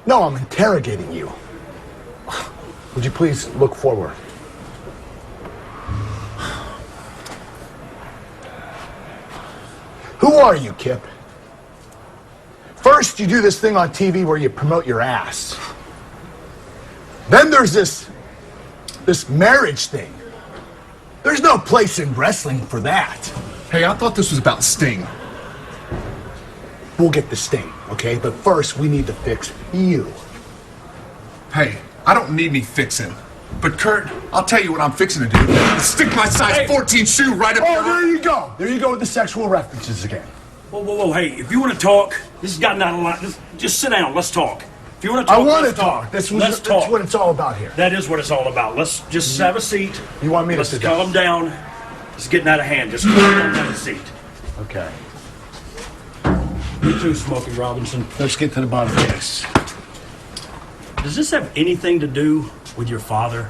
No, I'm interrogating you. Would you please look forward? Who are you, Kip? First, you do this thing on TV where you promote your ass. Then there's this marriage thing. There's no place in wrestling for that. Hey, I thought this was about Sting. We'll get the Sting, okay? But first, we need to fix you. Hey, I don't need any fixing. But Kurt, I'll tell you what I'm fixing to do. Stick my size 14 shoe right up Oh, your... there you go. There you go with the sexual references again. Whoa, hey, if you want to talk, this has gotten out of line. Just sit down, let's talk. If you want to talk, I want to let's talk. That's talk. what it's all about here. That is what it's all about. Let's just have a seat. You want me to Let's sit down? calm down. It's getting out of hand. Just calm down, have a seat. Okay. You too, Smokey Robinson. Let's get to the bottom of this. Does this have anything to do with your father?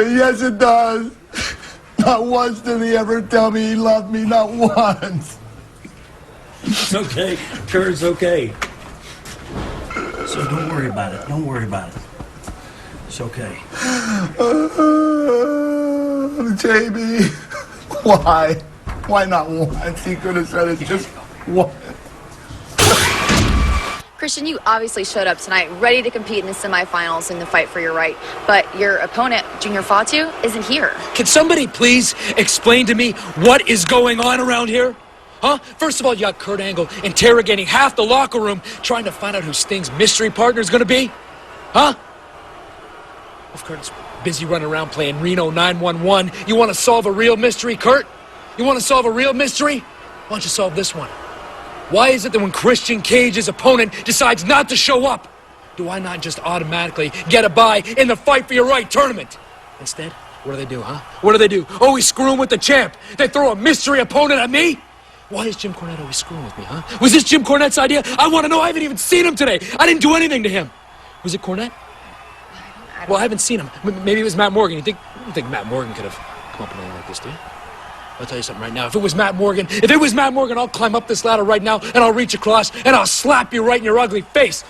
Yes, it does. Not once did he ever tell me he loved me, not once. It's okay. Kurt, it's okay. So don't worry about it. Don't worry about it. It's okay. JB, why? Why not once? He could have said it just once. Christian, you obviously showed up tonight ready to compete in the semifinals in the fight for your right, but your opponent, Junior Fatu, isn't here. Can somebody please explain to me what is going on around here? Huh? First of all, you got Kurt Angle interrogating half the locker room, trying to find out who Sting's mystery partner is going to be. Huh? If Kurt's busy running around playing Reno 911, you want to solve a real mystery, Kurt? You want to solve a real mystery? Why don't you solve this one? Why is it that when Christian Cage's opponent decides not to show up, do I not just automatically get a bye in the Fight for Your Right tournament? Instead, what do? Huh? What do? Always screwing with the champ. They throw a mystery opponent at me? Why is Jim Cornette always screwing with me, huh? Was this Jim Cornette's idea? I want to know. I haven't even seen him today. I didn't do anything to him. Was it Cornette? Well, I haven't seen him. Maybe it was Matt Morgan. You don't think Matt Morgan could have come up with anything like this, do you? I'll tell you something right now. If it was Matt Morgan, I'll climb up this ladder right now and I'll reach across and I'll slap you right in your ugly face.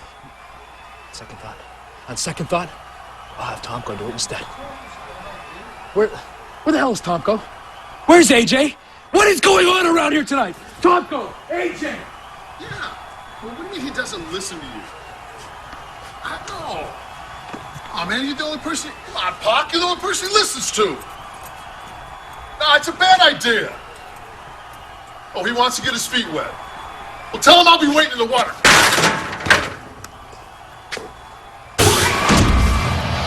On second thought, I'll have Tomko do it instead. Where the hell is Tomko? Where's AJ? What is going on around here tonight? Tomko, AJ. Yeah. Well, what do you mean he doesn't listen to you? I know. Oh, man, you're the only person... Come on, Pac, you're the only person he listens to. No, it's a bad idea. Oh, he wants to get his feet wet. Well, tell him I'll be waiting in the water.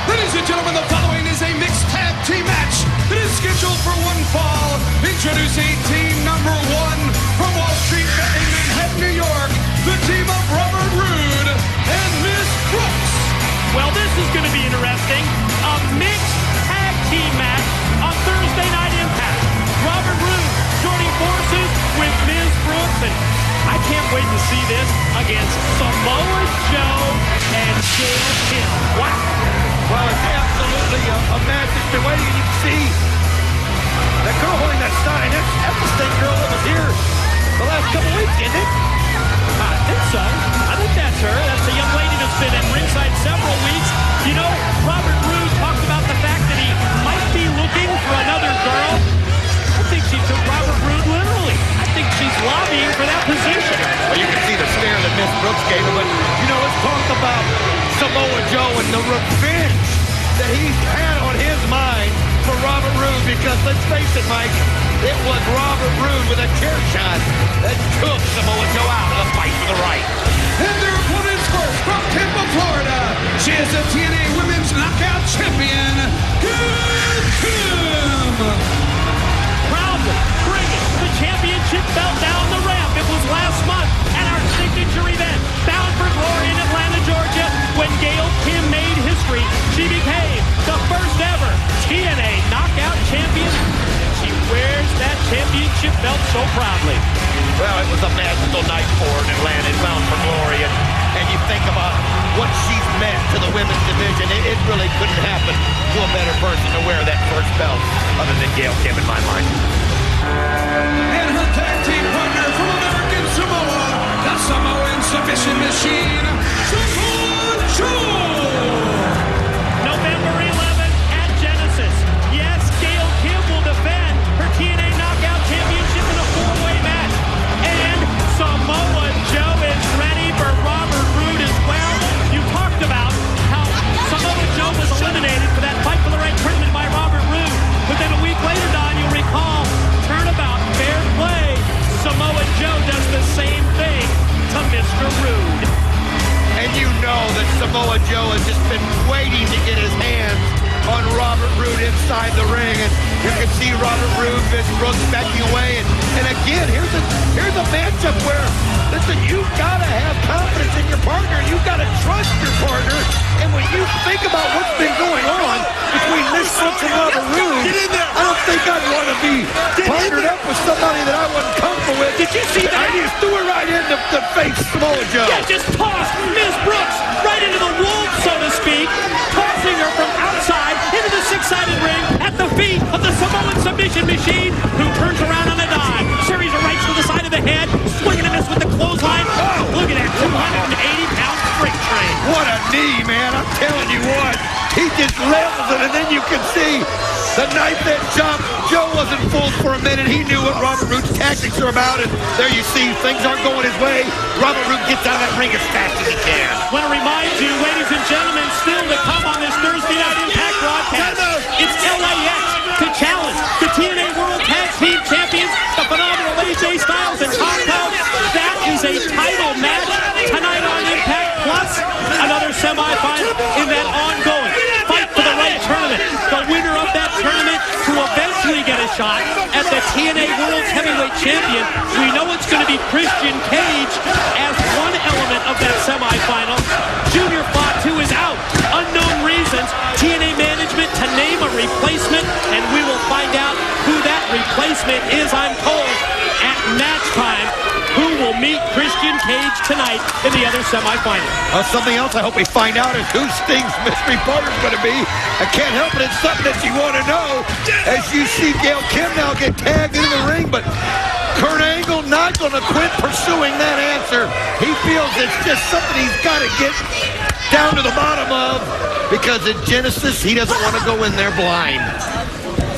Ladies and gentlemen, the following is a mixed tag team match. It is scheduled for one fall. Introducing team number one from Wall Street Betting, Manhattan, New York. The team of Robert Roode and Miss Brooks. Well, this is going to be interesting. A mixed tag team match on Thursday Night Impact. wait to see this against Samoa Joe and Gail Kim. Wow. Well, it's absolutely a match that's been waiting. You can see that girl holding that sign. That's the same girl that was here the last couple weeks, isn't it? I think so. I think that's her. That's a young lady that's been at ringside several weeks. You know, Robert Roode talked about the fact that he might be looking for another girl. I think she took Robert Roode literally. I think she's lobbying for that position. Well, you can see the stare that Miss Brooks gave him. But, you know, let's talk about Samoa Joe and the revenge that he's had on his mind for Robert Roode. Because, let's face it, Mike, it was Robert Roode with a chair shot that took Samoa Joe out of the fight for the right. And their opponents first from Tampa, Florida. She is the TNA Women's Knockout Champion, Gail Kim. Proudly bringing the championship belt down the ramp. It was last month at our signature event, Bound for Glory in Atlanta, Georgia, when Gail Kim made history. She became the first ever TNA Knockout Champion. She wears that championship belt so proudly. Well, it was a magical night for her in Atlanta, Bound for Glory. And you think about what she's meant to the women's division. It really couldn't happen to a better person to wear that first belt other than Gail Kim in my mind. And her tag team partner from American Samoa, the Samoan Submission Machine, Samoa Joe. November 11th at Genesis. Yes, Gail Kim will defend her TNA Knockout Championship in a four-way match. And Samoa Joe is ready for Robert Roode as well. You talked about how Samoa Joe was eliminated for that Fight for the Right tournament by Robert Roode. But then a week later, Don, you'll recall, turnabout, fair play. Samoa Joe does the same thing to Mr. Roode. And you know that Samoa Joe has just been waiting to get his hands on Robert Roode inside the ring. And you can see Robert Roode, Miss Brooks backing away. And again, here's a matchup where, listen, you've got to have confidence in your partner. You've got to trust your partner. And when you think about what's been going on between Miss Brooks and Robert Roode, I don't think I'd want to be partnered up with somebody that I wasn't comfortable with. Did you see that? I just threw it right into the face Samoa Joe. Yeah, just tossed Miss Brooks right into the wolves, so to speak, tossing her from outside into the six-sided ring at the feet of the Samoan Submission Machine, who turns around on a dime. Series of rights to the side of the head, swinging a miss with the clothesline. Oh, look at that 280-pound freight train. What a knee, man. I'm telling you what. He just levels it, and then you can see the knife that jumped. Joe wasn't fooled for a minute. He knew what Robert Roode's tactics are about, and there you see things aren't going his way. Robert Roode gets out of that ring as fast as he can. I want to remind you, ladies and gentlemen, still to come on this Thursday Night Impact broadcast, it's LAX to challenge the TNA World Tag Team Champions, the phenomenal AJ Styles and Tom Cobb. That is a title match tonight on Impact, plus another semifinal in that ongoing Fight for the Right tournament. The winner of that tournament to eventually get a shot at the TNA World Heavyweight Champion. We know it's going to be Christian Cage as one element of that semifinal. Junior Fatu is out. Unknown reasons. TNA management to name a replacement, and we will find out who that replacement is, I'm told, at match time. Who will meet Christian Cage tonight in the other semifinal? Something else I hope we find out is who Sting's mystery partner is going to be. I can't help it. It's something that you want to know as you see Gail Kim now get tagged into the ring, but Kurt Angle not going to quit pursuing that answer. He feels it's just something he's got to get down to the bottom of, because at Genesis, he doesn't want to go in there blind.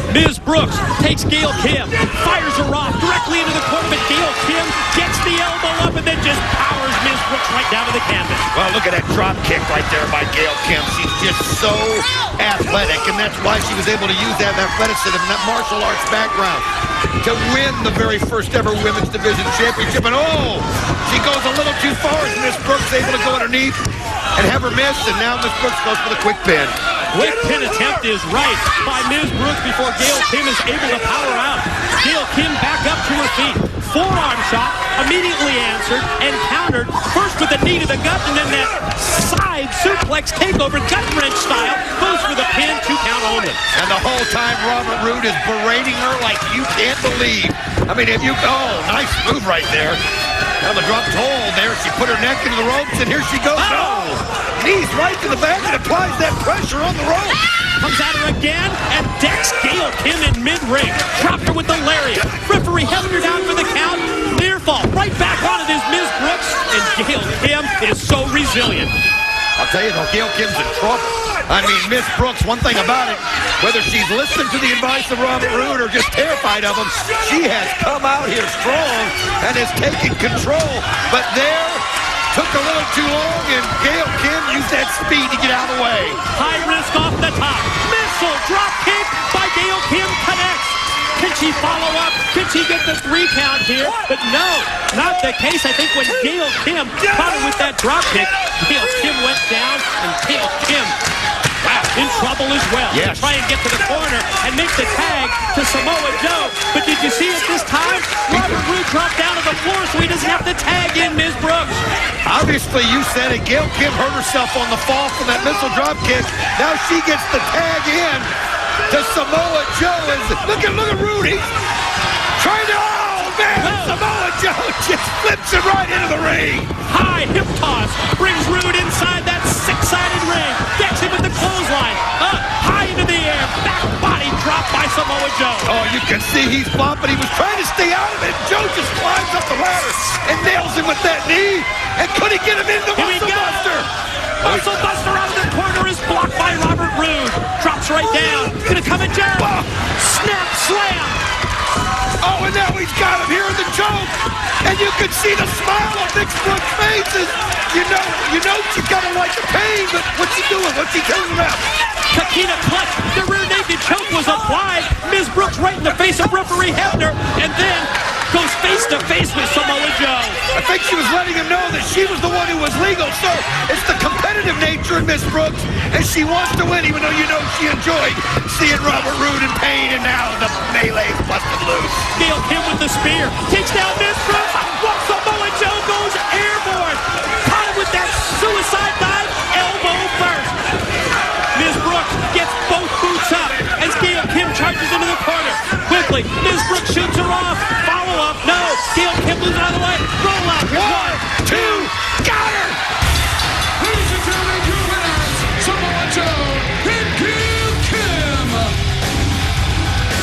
Ms. Brooks takes Gail Kim, fires her off directly into the corner, but Gail Kim gets the elbow up and then just powers Ms. Brooks right down to the canvas. Well, look at that drop kick right there by Gail Kim. She's just so athletic, and that's why she was able to use that athleticism and that martial arts background to win the very first ever Women's Division Championship. And oh, she goes a little too far as Ms. Brooks able to go underneath and have her miss, and now Ms. Brooks goes for the quick pin. Quick pin attempt is right by Ms. Brooks before Gail Kim is able to power out. Gail Kim back up to her feet. Forearm shot, immediately answered and countered. First with the knee to the gut, and then that side suplex takeover, gut wrench style, goes for the pin, 2 count only. And the whole time Robert Roode is berating her like you can't believe. I mean, if you, oh, nice move right there. Kind of a drop toe there. She put her neck into the ropes, and here she goes. Oh! Knees right to the back and applies that pressure on the rope. Comes at her again and decks Gail Kim in mid-ring. Dropped her with the lariat. Referee Hebner down for the count. Near fall. Right back on it is Ms. Brooks. And Gail Kim is so resilient. I'll tell you though, Gail Kim's in trouble. I mean, Miss Brooks, one thing about it, whether she's listening to the advice of Robert Roode or just terrified of him, she has come out here strong and is taking control. But there, took a little too long, and Gail Kim used that speed to get out of the way. High risk off the top. Missile drop kick by Gail Kim connects. Can she follow up? Can she get the 3 count here? But no, not the case. I think when Gail Kim caught her with that drop kick, Gail Kim went down, and Gail Kim, wow, in trouble as well. Yes. To try and get to the corner and make the tag to Samoa Joe. But did you see it this time? Robert Roode dropped down to the floor so he doesn't have to tag in Ms. Brooks. Obviously, you said it. Gail Kim hurt herself on the fall from that missile drop kick. Now she gets the tag in to Samoa Joe. Look at Rudy. Trying to, oh man, Samoa Joe just flips him right into the ring. High hip toss brings Roode inside that 6-sided ring. Decks him with the clothesline. Up, high into the air. Back body drop by Samoa Joe. Oh, you can see he's bumping. He was trying to stay out of it. Joe just climbs up the ladder and nails him with that knee. And could he get him in the Muscle Buster? Muscle Buster out of the corner is blocked by Robert Roode. Drops right down. Gonna come at Joe. Snap slam. Oh, and now he's got him here in the choke. And you can see the smile on Nick Brooks' face. You know she's got to like the pain, but what's he doing? What's he telling about? Kakita clutch. The rear naked choke was applied. Ms. Brooks right in the face of referee Hebner. And then goes face to face with Samoa Joe. I think she was letting him know that she was the one who was legal. So it's the competitive nature in Miss Brooks, and she wants to win, even though you know she enjoyed seeing Robert Roode in pain, and now the melee's busted loose. Gail Kim with the spear. Takes down Ms. Brooks. While Samoa Joe goes airborne. Caught him with that suicide dive. Elbow first. Ms. Brooks gets both boots up as Gail Kim charges into the corner. Quickly, Ms. Brooks shoots her off. Follow up. No. Gail Kim moves out of the way. Roll out. One, two, got her! Ladies and gentlemen, your winners, Samoa Joe and Gail Kim.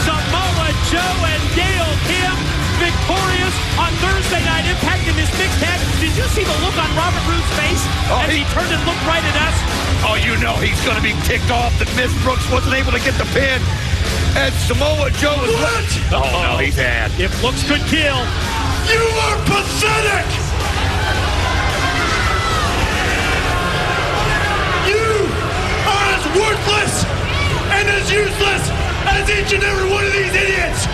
Samoa Joe and Gail Kim victorious on Thursday Night Impact in this mixed tag. Did you see the look on Robert Roode's face as he turned and looked right at us? Oh, you know he's going to be ticked off that Miss Brooks wasn't able to get the pin. And Samoa Joe is... What? Oh, no, he's had. If looks could kill. You are pathetic! You are as worthless and as useless as each and every one of these idiots!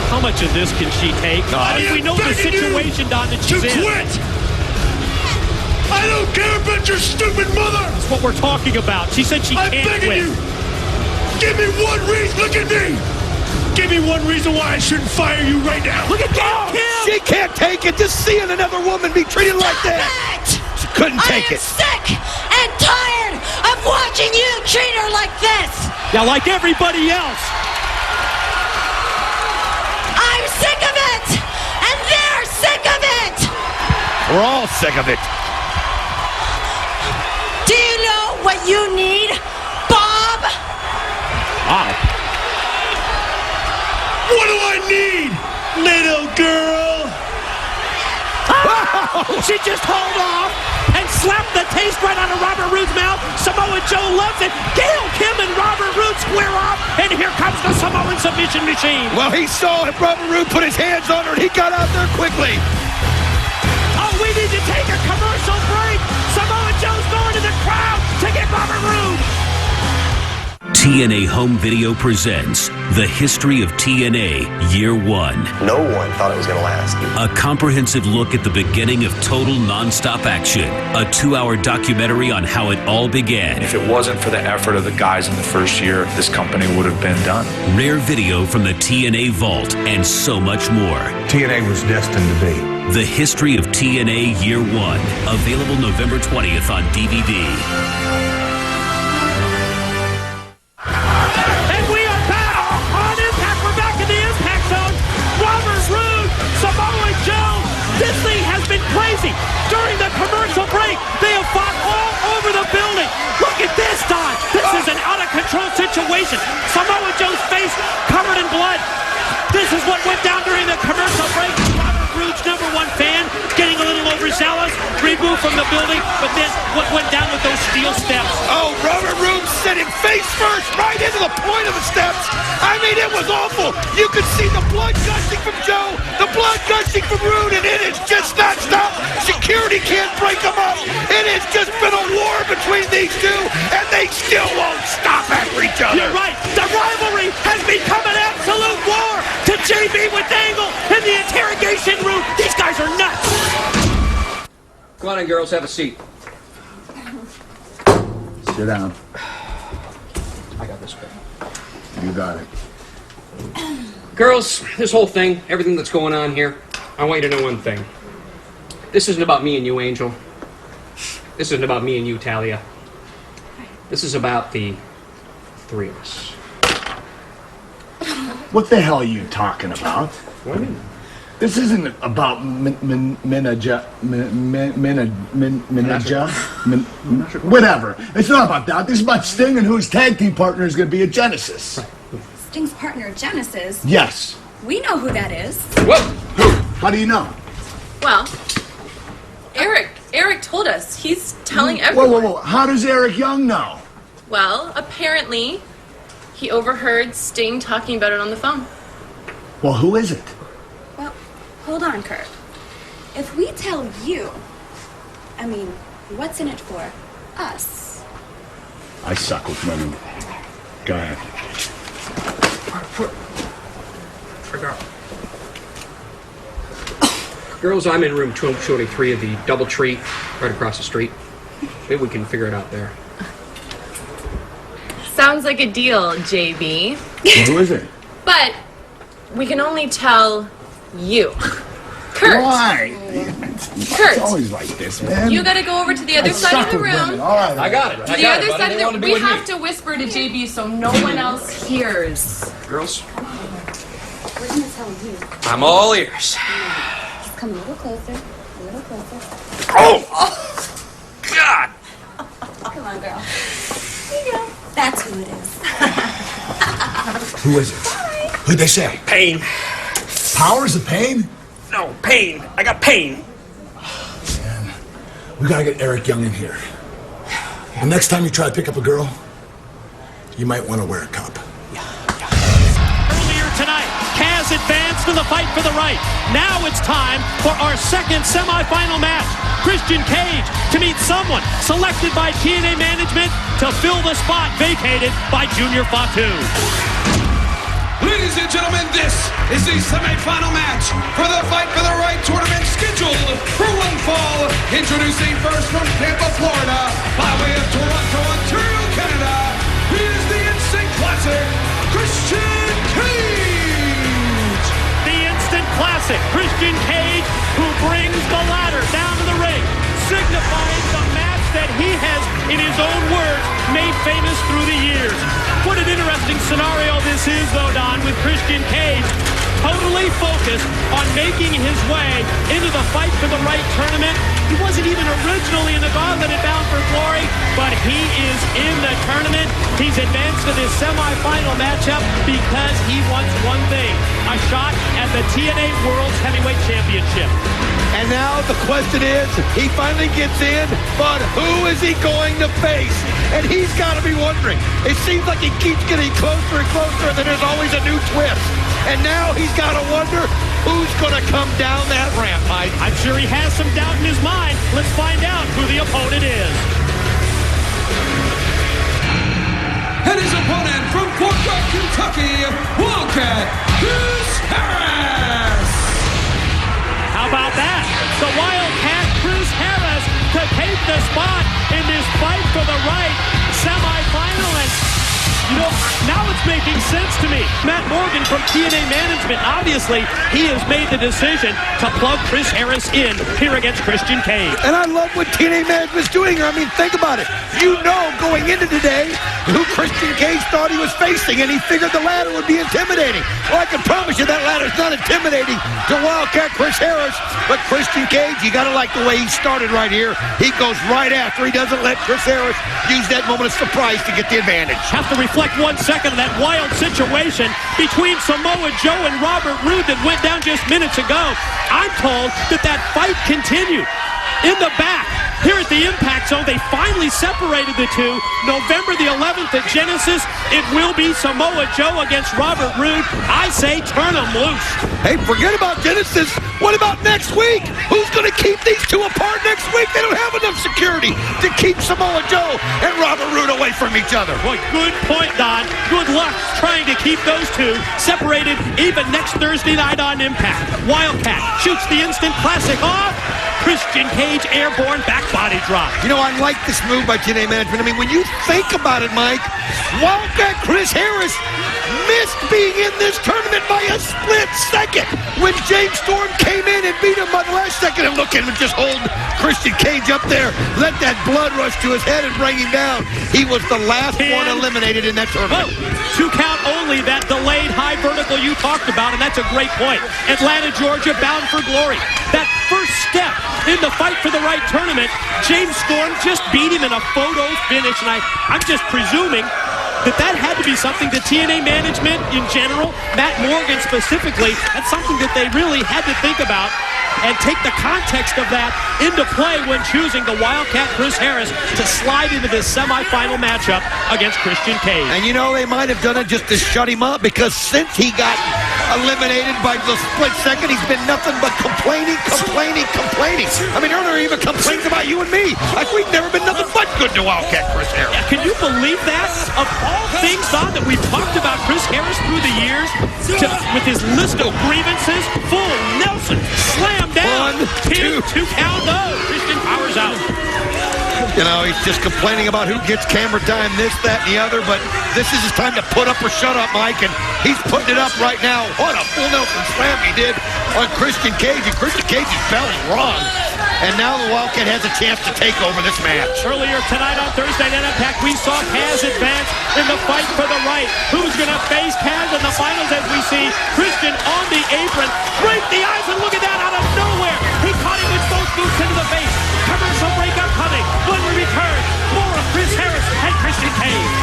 How much of this can she take? I mean, we know the situation, Don, that she's in. Quit! I don't care about your stupid mother! That's what we're talking about. She said she can't I'm begging quit. you! Give me one reason. Look at me! Give me one reason why I shouldn't fire you right now. Look at Gail Kim! She can't take it. Just seeing another woman be treated like that. She couldn't take I am it. sick and tired of watching you treat her like this. Yeah, like everybody else. I'm sick of it, and they're sick of it. We're all sick of it. Do you know what you need, Bob? Wow. What do I need, little girl? She just hauled off and slapped the taste right out of Robert Roode's mouth. Samoa Joe loves it. Gail Kim and Robert Roode square off, and here comes the Samoan submission machine. Well, he saw it. Robert Roode put his hands on her, and he got out there quickly. Oh, we need to take a commercial break. Samoa Joe's going to the crowd to get Robert Roode. TNA Home Video presents The History of TNA Year 1. No one thought it was going to last. A comprehensive look at the beginning of total non-stop action. A 2-hour documentary on how it all began. If it wasn't for the effort of the guys in the first year, this company would have been done. Rare video from the TNA Vault and so much more. TNA was destined to be. The History of TNA Year 1. Available November 20th on DVD. And we are back on Impact. We're back in the Impact Zone. Robert Roode, Samoa I mean, it was awful. You could see the blood gushing from Joe, the blood gushing from Rude, and it has just not stopped. Security can't break them up. It has just been a war between these two, and they still won't stop after each other. You're right. The rivalry has become an absolute war. To JB with Angle in the interrogation room. These guys are nuts. Come on in, girls. Have a seat. Sit down. I got this. You got it. Girls, this whole thing, everything that's going on here, I want you to know one thing. This isn't about me and you, Angel. This isn't about me and you, Talia. This is about the three of us. What the hell are you talking about? What do you mean? This isn't about whatever. It's not about that. This is about Sting and whose tag team partner is going to be at Genesis. Sting's partner, Genesis? Yes. We know who that is. Whoa! Who? How do you know? Well, Eric told us. He's telling everyone. Whoa. How does Eric Young know? Well, apparently, he overheard Sting talking about it on the phone. Well, who is it? Well, hold on, Kurt. If we tell you, I mean, what's in it for us? I suck with women. Go ahead. Girls, I'm in room 223 of the DoubleTree, right across the street. Maybe we can figure it out there. Sounds like a deal, JB. Well, who is it? But we can only tell you. Kurt. Why? Kurt. It's always like this, man. You gotta go over to the other side of the room. All right. I got it. To the other side of the room. We have to whisper to JB so no one else hears. Girls, We're gonna tell you. I'm all ears. Just come a little closer. A little closer. Oh! God! Come on, girl. Here you go. That's who it is. Who is it? Who'd they say? Pain. Powers of Pain? No, pain. I got pain. Man, we gotta get Eric Young in here. The next time you try to pick up a girl, you might want to wear a cup. Earlier tonight, Kaz advanced in the fight for the right. Now it's time for our second semifinal match. Christian Cage to meet someone selected by TNA management to fill the spot vacated by Junior Fatu. Ladies and gentlemen, this is the semifinal match for the Fight for the Right tournament scheduled for one fall. Introducing first from Tampa, Florida, by way of Toronto, Ontario, Canada, he is the Instant Classic, Christian Cage. The Instant Classic, Christian Cage, who brings the ladder down to the ring, signifying the match that he has, in his own words, made famous through the years. What an interesting scenario this is, though, Don, with Christian Cage totally focused on making his way into the Fight for the Right tournament. He wasn't even originally in the Gauntlet at Bound for Glory, but he is in the tournament. He's advanced to this semifinal matchup because he wants one thing, a shot at the TNA World Heavyweight Championship. And now the question is, he finally gets in, but who is he going to face? And he's got to be wondering. It seems like he keeps getting closer and closer, and then there's always a new twist. And now he's got to wonder who's going to come down that ramp, Mike. I'm sure he has some doubt in his mind. Let's find out who the opponent is. And his opponent from Fort Worth, Kentucky, Wildcat Chris Harris. How about that? The Wildcat Chris Harris to take the spot in this Fight for the Right semifinal. And, you know, now it's making sense to me. Matt Morgan from TNA Management, obviously, he has made the decision to plug Chris Harris in here against Christian Cage. And I love what TNA Management's doing here. I mean, think about it. You know, going into today, who Christian Cage thought he was facing, and he figured the ladder would be intimidating. Well, I can promise you that ladder's not intimidating to Wildcat Chris Harris. But Christian Cage, you got to like the way he started right here. He goes right after. He doesn't let Chris Harris use that moment of surprise to get the advantage. Have to reflect 1 second of that wild situation between Samoa Joe and Robert Roode that went down just minutes ago. I'm told that fight continued. in the back. Here at the Impact Zone, they finally separated the two. November the 11th at Genesis, it will be Samoa Joe against Robert Roode. I say turn them loose. Hey, forget about Genesis. What about next week? Who's going to keep these two apart next week? They don't have enough security to keep Samoa Joe and Robert Roode away from each other. Boy, good point, Don. Good luck trying to keep those two separated even next Thursday night on Impact. Wildcat shoots the instant classic off. Christian Cage airborne back body drop. You know, I like this move by TNA management. I mean, when you think about it, Mike, Wildcat Chris Harris missed being in this tournament by a split second when James Storm came in and beat him by the last second. And look at him just hold Christian Cage up there, let that blood rush to his head and bring him down. He was the last one eliminated in that tournament. 2 count only, that delayed high vertical you talked about, and that's a great point. Atlanta, Georgia, bound for glory. That first step in the fight for the right tournament, James Storm just beat him in a photo finish, and I'm just presuming that had to be something that TNA management in general, Matt Morgan specifically, that's something that they really had to think about and take the context of that into play when choosing the Wildcat Chris Harris to slide into this semifinal matchup against Christian Cage. And you know, they might have done it just to shut him up, because since he got eliminated by the split second, he's been nothing but complaining. I mean, earlier he even complains about you and me. Like we've never been nothing but good to Wildcat Chris Harris. Yeah, can you believe that? Of all things, Don, that we've talked about Chris Harris through the years, with his list of grievances, full Nelson, slam down, 2 count, though. Christian powers out. You know, he's just complaining about who gets camera time, this, that, and the other, but this is his time to put up or shut up, Mike, and he's putting it up right now. What a full Nelson slam he did on Christian Cage, and Christian Cage's belly rung. And now the Wildcat has a chance to take over this match. Earlier tonight on Thursday Night Impact, we saw Kaz advance in the fight for the right. Who's going to face Kaz in the finals as we see Christian on the apron, break the ice, and look at that out of nowhere. He caught him with both boots into the face. Commercial break upcoming. When we return, more of Chris Harris and Christian Cage.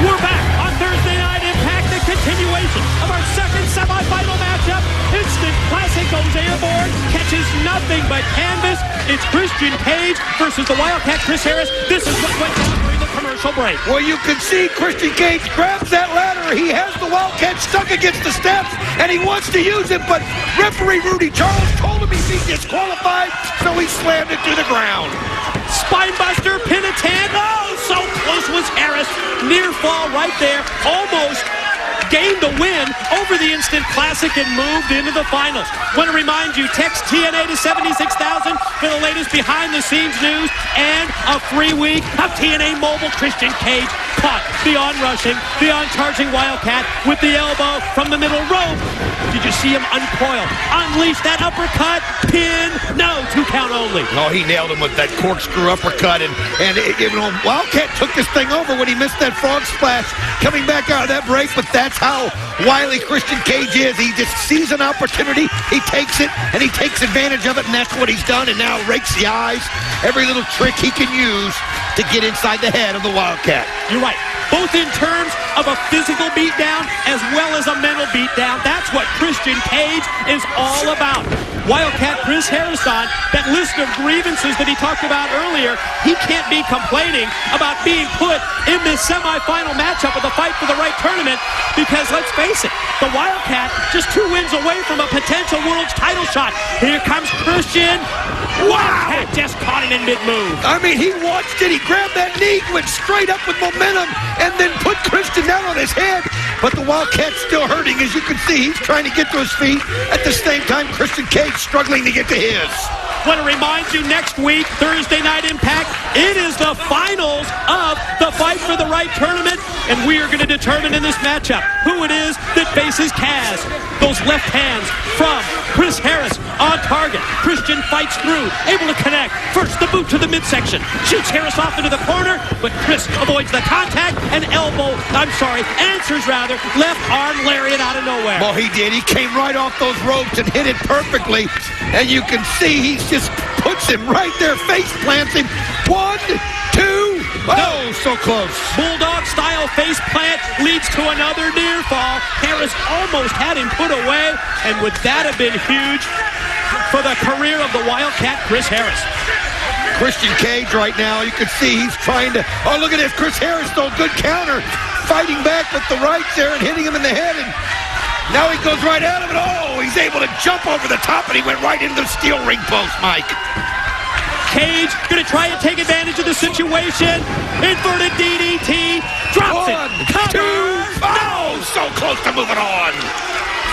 We're back on Thursday Night Impact, the continuation of our second semifinal matchup. Instant Classic goes airborne, catches nothing but canvas. It's Christian Cage versus the Wildcat Chris Harris. This is what went down during the commercial break. Well, you can see Christian Cage grabs that ladder. He has the Wildcat stuck against the steps, and he wants to use it, but referee Rudy Charles told him he'd be disqualified, so he slammed it to the ground. Spinebuster, Penitan. Oh, so close was Harris. Near fall right there. Almost gained the win over the Instant Classic and moved into the finals. Want to remind you, text TNA to 76,000 for the latest behind-the-scenes news and a free week of TNA Mobile. Christian Cage caught the on-rushing, the on-charging Wildcat with the elbow from the middle rope. Did you see him uncoil, unleash that uppercut, pin? No, 2 count only. Oh, he nailed him with that corkscrew uppercut, and you know, Wildcat took this thing over when he missed that frog splash coming back out of that break, but that's how wily Christian Cage is. He just sees an opportunity, he takes it, and he takes advantage of it, and that's what he's done, and now rakes the eyes. Every little trick he can use to get inside the head of the Wildcat. You're right. Both in terms of a physical beatdown as well as a mental beatdown. That's what Christian Cage is all about. Wildcat Chris Harris, on that list of grievances that he talked about earlier, he can't be complaining about being put in this semifinal matchup of the Fight for the Right tournament, because let's face it, the Wildcat just 2 wins away from a potential world's title shot. Here comes Christian. Wildcat just caught him in mid-move. I mean, he watched it. He grabbed that knee, went straight up with momentum, and then put Christian down on his head. But the Wildcat's still hurting. As you can see, he's trying to get to his feet. At the same time, Christian Cage struggling to get to his. Want to remind you, next week, Thursday Night Impact, it is the finals of the Fight for the Right tournament, and we are going to determine in this matchup who it is that faces Kaz. Those left hands from Chris Harris on target. Christian fights through, able to connect. First, the boot to the midsection. Shoots Harris off into the corner, but Chris avoids the contact and answers left arm lariat out of nowhere. Well, he did. He came right off those ropes and hit it perfectly. And you can see he just puts him right there, face plants him. 1, 2, oh, so close. Bulldog-style face plant leads to another near fall. Harris almost had him put away, and would that have been huge? for the career of the Wildcat, Chris Harris. Christian Cage right now, you can see he's trying to... Oh, look at this. Chris Harris, though, good counter. Fighting back with the rights there and hitting him in the head. And now he goes right at him. And oh, he's able to jump over the top, and he went right into the steel ring post, Mike. Cage going to try and take advantage of the situation. Inverted DDT. Drops it. Two. Oh, so close to moving on.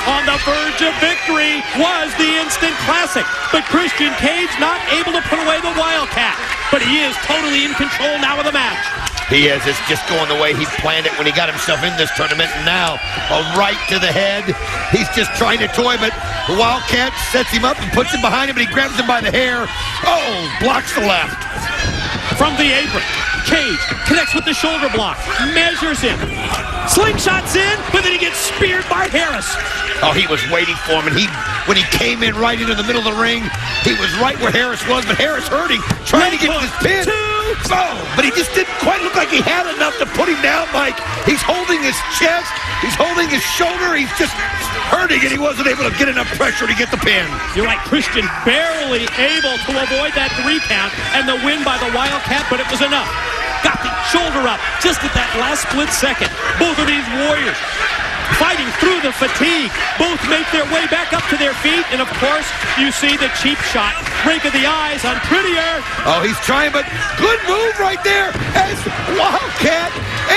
On the verge of victory was the Instant Classic. But Christian Cage not able to put away the Wildcat. But he is totally in control now of the match. He is. It's just going the way he planned it when he got himself in this tournament. And now a right to the head. He's just trying to toy, but the Wildcat sets him up and puts him behind him, and he grabs him by the hair. Oh, blocks the left. From the apron, Cage connects with the shoulder block, measures him, slingshots in, but then he gets speared by Harris. Oh, he was waiting for him, and when he came in right into the middle of the ring, he was right where Harris was, but Harris hurting, trying to get his pin. Oh, but he just didn't quite look like he had enough to put him down, Mike. He's holding his chest, he's holding his shoulder, he's just hurting, and he wasn't able to get enough pressure to get the pin. You're right, Christian barely able to avoid that 3 count and the win by the Wildcat, but it was enough. Got the shoulder up just at that last split second. Both of these warriors fighting through the fatigue. Both make their way back up to their feet, and of course, you see the cheap shot. Rake of the eyes on Prettier. Oh, he's trying, but good move right there as Wildcat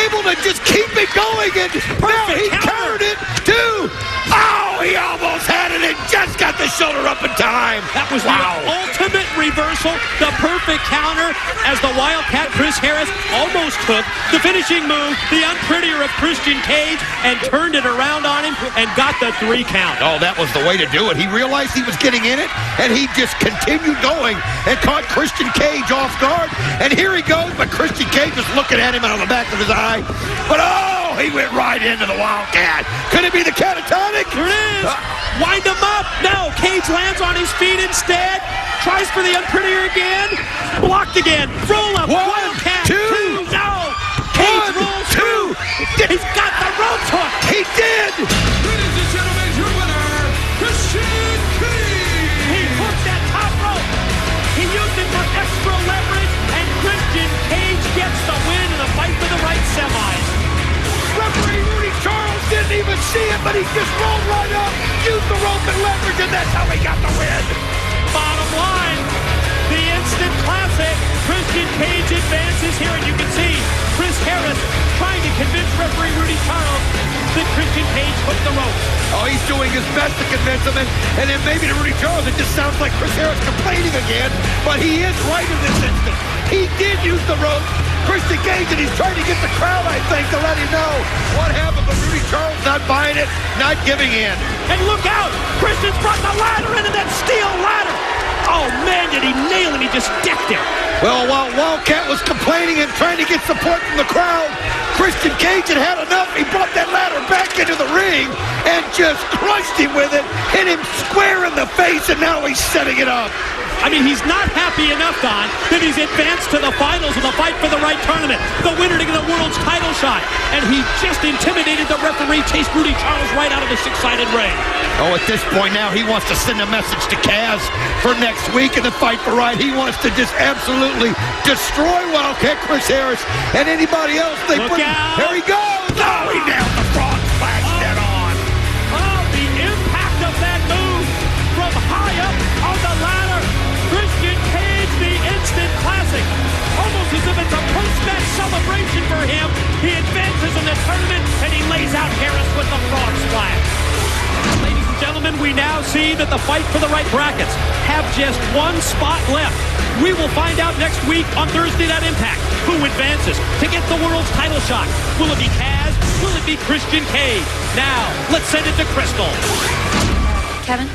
able to just keep it going, and now he countered it too. Oh, he almost had it and just got the shoulder up in time. That was the ultimate reversal, the perfect counter as the Wildcat Chris Harris almost took the finishing move, the unprettier of Christian Cage, and turned it around on him and got the 3 count. Oh, that was the way to do it. He realized he was getting in it, and he just continued going and caught Christian Cage off guard. And here he goes, but Christian Cage was looking at him out of the back of his eye. But oh, he went right into the Wildcat. Could it be the catatonic? Here it is. Wind him up. No, Cage lands on his feet instead. Tries for the unprettier again. Blocked again. Roll up. Wildcat. 2. No. Cage rolls 2. He's got the ropes hook. He did. Ladies and gentlemen, your winner, Christian Cage. He hooked that top rope. He used it for extra leverage, and Christian Cage gets the win in the fight for the right semis. Referee Rudy Charles didn't even see it, but he just rolled right up, used the rope and leverage, and that's how he got the win. Bottom line, the Instant Classic. Christian Cage advances here, and you can see Chris Harris trying to convince referee Rudy Charles that Christian Cage hooked the rope. Oh, he's doing his best to convince him, and then maybe to Rudy Charles, it just sounds like Chris Harris complaining again, but he is right in this instance. He did use the rope. Christian Cage, and he's trying to get the crowd, I think, to let him know what happened, but Rudy Charles not buying it, not giving in. And look out! Christian's brought the ladder into that steel ladder! Oh, man, did he nail him? He just decked him. Well, while Wildcat was complaining and trying to get support from the crowd, Christian Cage had enough. He brought that ladder back into the ring and just crushed him with it, hit him square in the face, and now he's setting it up. I mean, he's not happy enough, Don, that he's advanced to the finals of the Fight for the Right tournament, the winner to get a world's title shot, and he just intimidated the referee, chased Rudy Charles right out of the 6-sided ring. Oh, at this point now, he wants to send a message to Kaz for next week in the Fight for Right. He wants to just absolutely destroy Wildcat Chris Harris and anybody else they Look put. out. There he goes! Oh, he nailed the frog splash dead on. Oh, the impact of that move from high up on the ladder. Christian Cage, the Instant Classic. Almost as if it's a post-match celebration for him. He advances in the tournament, and he lays out Harris with the frog splash. Ladies and gentlemen, we now see that the Fight for the Right brackets have just 1 spot left. We will find out next week on Thursday Night Impact who advances to get the world's title shot. Will it be Kaz? Will it be Christian Cage? Now, let's send it to Crystal. Kevin?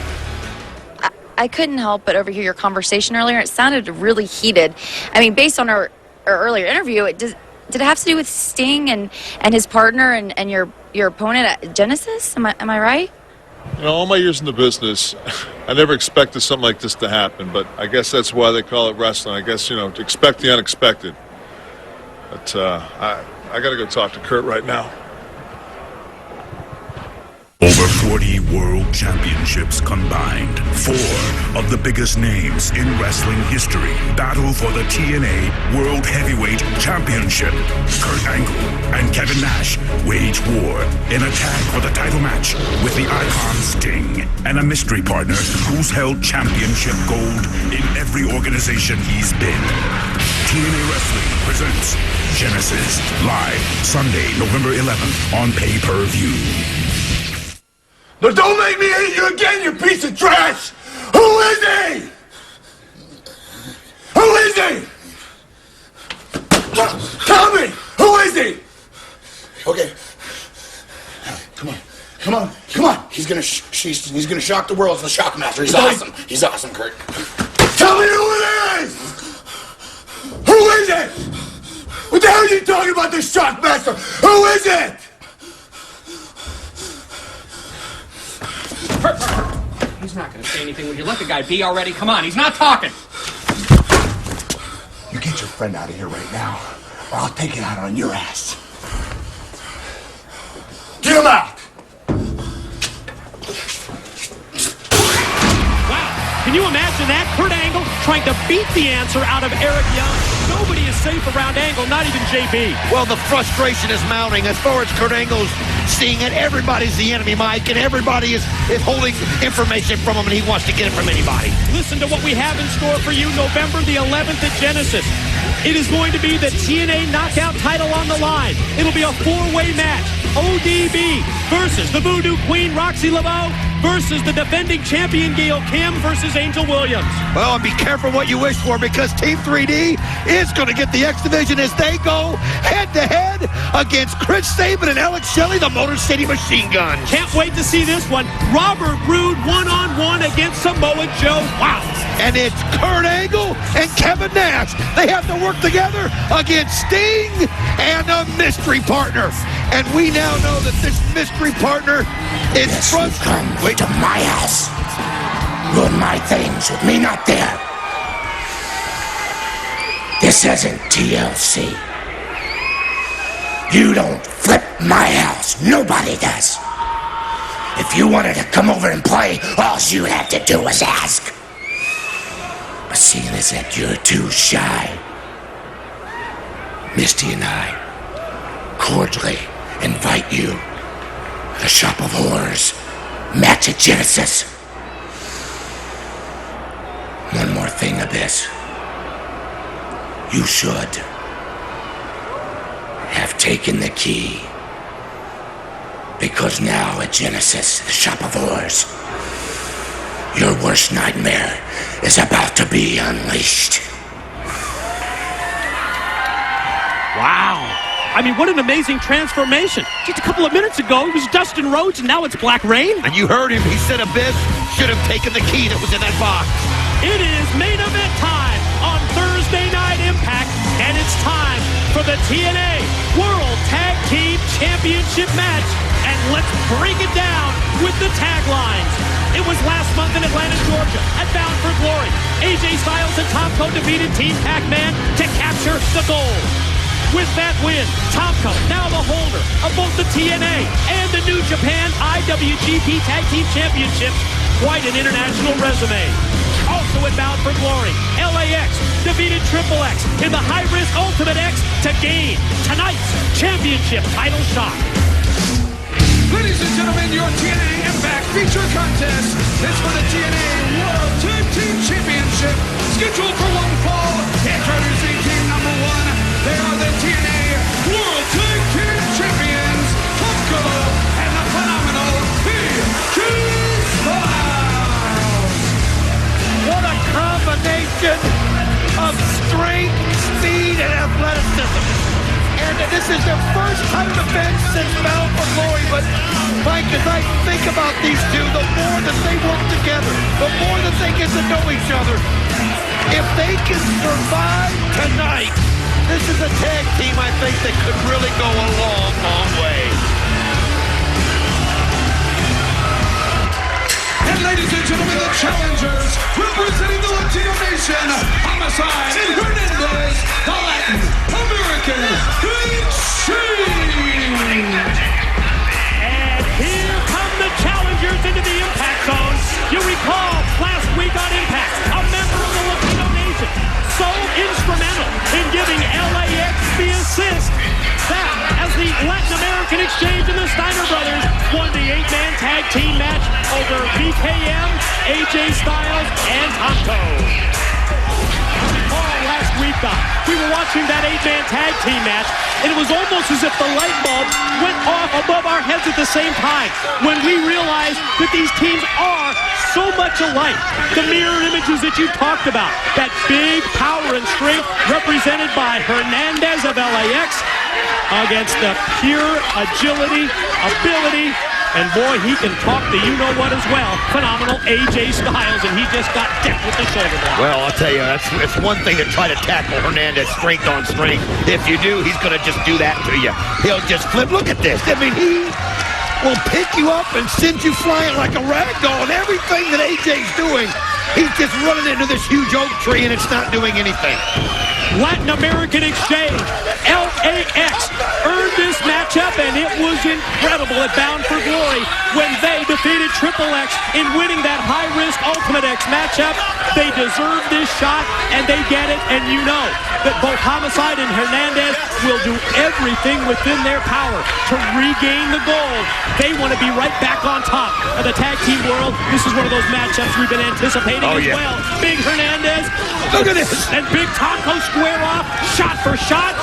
I couldn't help but overhear your conversation earlier. It sounded really heated. I mean, based on our earlier interview, did it have to do with Sting and his partner and your opponent at Genesis? Am I right? You know, all my years in the business, I never expected something like this to happen, but I guess that's why they call it wrestling. I guess, you know, to expect the unexpected. But I got to go talk to Kurt right now. Over 40 world championships combined. 4 of the biggest names in wrestling history battle for the TNA World Heavyweight Championship. Kurt Angle and Kevin Nash wage war in a tag for the title match with the Icon Sting and a mystery partner who's held championship gold in every organization he's been. TNA Wrestling presents Genesis live Sunday, November 11th on pay-per-view. No, don't make me hit you again, you piece of trash! Who is he? Who is he? Tell me! Who is he? Okay. Come on. He's gonna shock the world. He's the Shockmaster. He's awesome. He's awesome, Kurt. Tell me who it is! Who is it? What the hell are you talking about, this Shockmaster? Who is it? He's not going to say anything. Would you let the guy be already? Come on, he's not talking. You get your friend out of here right now, or I'll take it out on your ass. Get him out! Wow, can you imagine that? Kurt Angle trying to beat the answer out of Eric Young. Nobody is safe around Angle, not even JB. Well, the frustration is mounting. As far as Kurt Angle's seeing it, everybody's the enemy, Mike, and everybody is holding information from him, and he wants to get it from anybody. Listen to what we have in store for you November the 11th at Genesis. It is going to be the TNA Knockout title on the line. It'll be a 4-way match. ODB versus the Voodoo Queen Roxy Laveau versus the defending champion Gail Kim versus Angel Williams. Well, and be careful what you wish for, because Team 3D is going to get the X Division as they go head-to-head against Chris Sabin and Alex Shelley, the Motor City Machine Guns. Can't wait to see this one. Robert Roode one-on-one against Samoa Joe. Wow. And it's Kurt Angle and Kevin Nash. They have to work together against Sting and a mystery partner. And we now know that this mystery partner is Come to my house. Ruin my things with me not there. This isn't TLC. You don't flip my house. Nobody does. If you wanted to come over and play, all you had to do was ask. But seeing as that you're too shy, Misty and I cordially invite you to the Shop of Horrors match at Genesis. One more thing of this. You should have taken the key. Because now at Genesis, the Shop of Horrors, your worst nightmare is about to be unleashed. Wow. I mean, what an amazing transformation. Just a couple of minutes ago, it was Dustin Rhodes, and now it's Black Reign. And you heard him. He said Abyss should have taken the key that was in that box. It is main event time on Thursday Night Impact, and it's time for the TNA World Tag Team Championship match. And let's break it down with the taglines. It was last month in Atlanta, Georgia, at Bound for Glory. AJ Styles and Tomko defeated Team Pac-Man to capture the gold. With that win, Tomko, now the holder of both the TNA and the New Japan IWGP Tag Team Championships. Quite an international resume. Also at Bound for Glory, LAX defeated Triple X in the high-risk Ultimate X to gain tonight's championship title shot. Ladies and gentlemen, your TNA Impact feature contest is for the TNA World Tag Team Championship, scheduled for one fall. Introducing team number 1. They are the TNA World Tag Team Champions, Tomko and the phenomenal AJ Styles. What a combination of strength, speed, and athleticism. And this is their first title defense since Bound for Glory. But, Mike, as I think about these two, the more that they work together, the more that they get to know each other, if they can survive tonight, this is a tag team, I think, that could really go a long, long way. And ladies and gentlemen, the challengers, representing the Latino nation, Homicide and Hernandez, the Latin American Insane. And here come the Mr. BKM, AJ Styles, and Tomko. Last week, we were watching that 8-man tag team match, and it was almost as if the light bulb went off above our heads at the same time when we realized that these teams are so much alike. The mirror images that you talked about, that big power and strength represented by Hernandez of LAX against the pure agility, ability, and boy, he can talk the you-know-what as well. Phenomenal AJ Styles, and he just got decked with the shoulder block. Well, I'll tell you, it's one thing to try to tackle Hernandez strength on strength. If you do, he's going to just do that to you. He'll just flip. Look at this. I mean, he will pick you up and send you flying like a rag doll. And everything that AJ's doing, he's just running into this huge oak tree, and it's not doing anything. Latin American Exchange, LAX, earned this matchup, and it was incredible at Bound for Glory when they defeated Triple X in winning that high-risk Ultimate X matchup. They deserve this shot, and they get it, and you know that both Homicide and Hernandez will do everything within their power to regain the gold. They want to be right back on top of the tag team world. This is one of those matchups we've been anticipating as well. Big Hernandez, look at this, and Big Tomko square off, shot for shot,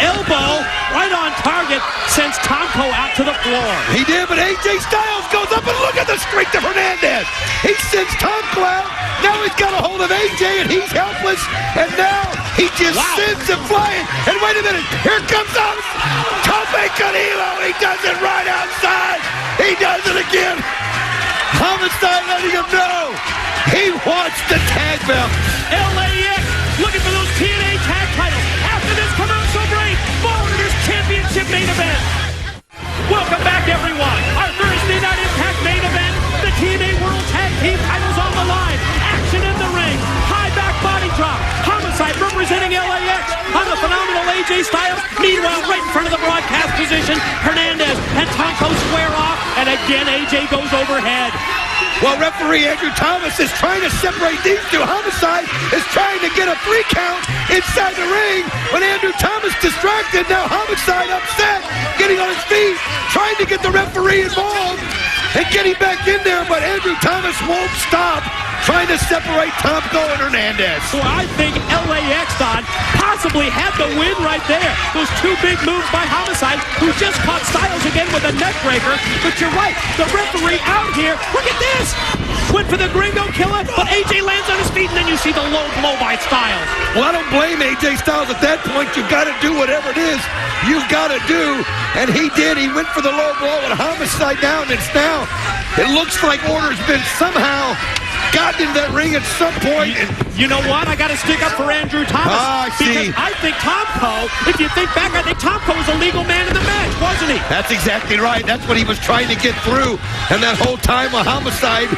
elbow right on target, sends Tomko out to the floor. He did, but AJ Styles goes up, and look at the strength of Hernandez. He sends Tomko out. Now he's got a hold of AJ, and he's helpless. And now he just sends him flying. And wait a minute, here comes Tope Canelo. He does it right outside. He does it again. Homicide letting him know he wants the tag belt. LAX looking for those TNA tag titles. After this commercial break, forward to this championship main event. Welcome back, everyone. Our Thursday Night Impact main event. The TNA World Tag Team titles on the line. Action in the ring. High back body drop. Homicide representing LAX on the phenomenal AJ Styles. Meanwhile, right in front of the broadcast position, Hernandez and Tomko square off. And again, AJ goes overhead. Well, referee Andrew Thomas is trying to separate these two. Homicide is trying to get a 3 count inside the ring, but Andrew Thomas distracted. Now Homicide upset, getting on his feet, trying to get the referee involved and getting back in there, but Andrew Thomas won't stop trying to separate Tomko and Hernandez. So I think LAX, Don, possibly had the win right there. Those two big moves by Homicide, who just caught Styles again with a neck breaker. But you're right, the referee out here, look at this! Went for the Gringo Killer, but AJ lands on his feet, and then you see the low blow by Styles. Well, I don't blame AJ Styles at that point. You've got to do whatever it is you've got to do. And he did. He went for the low blow with Homicide down. It's now, it looks like order's been somehow gotten into that ring at some point. You know what? I got to stick up for Andrew Thomas. Because I think Tomko, if you think back, I think Tomko was a legal man in the match, wasn't he? That's exactly right. That's what he was trying to get through. And that whole time with Homicide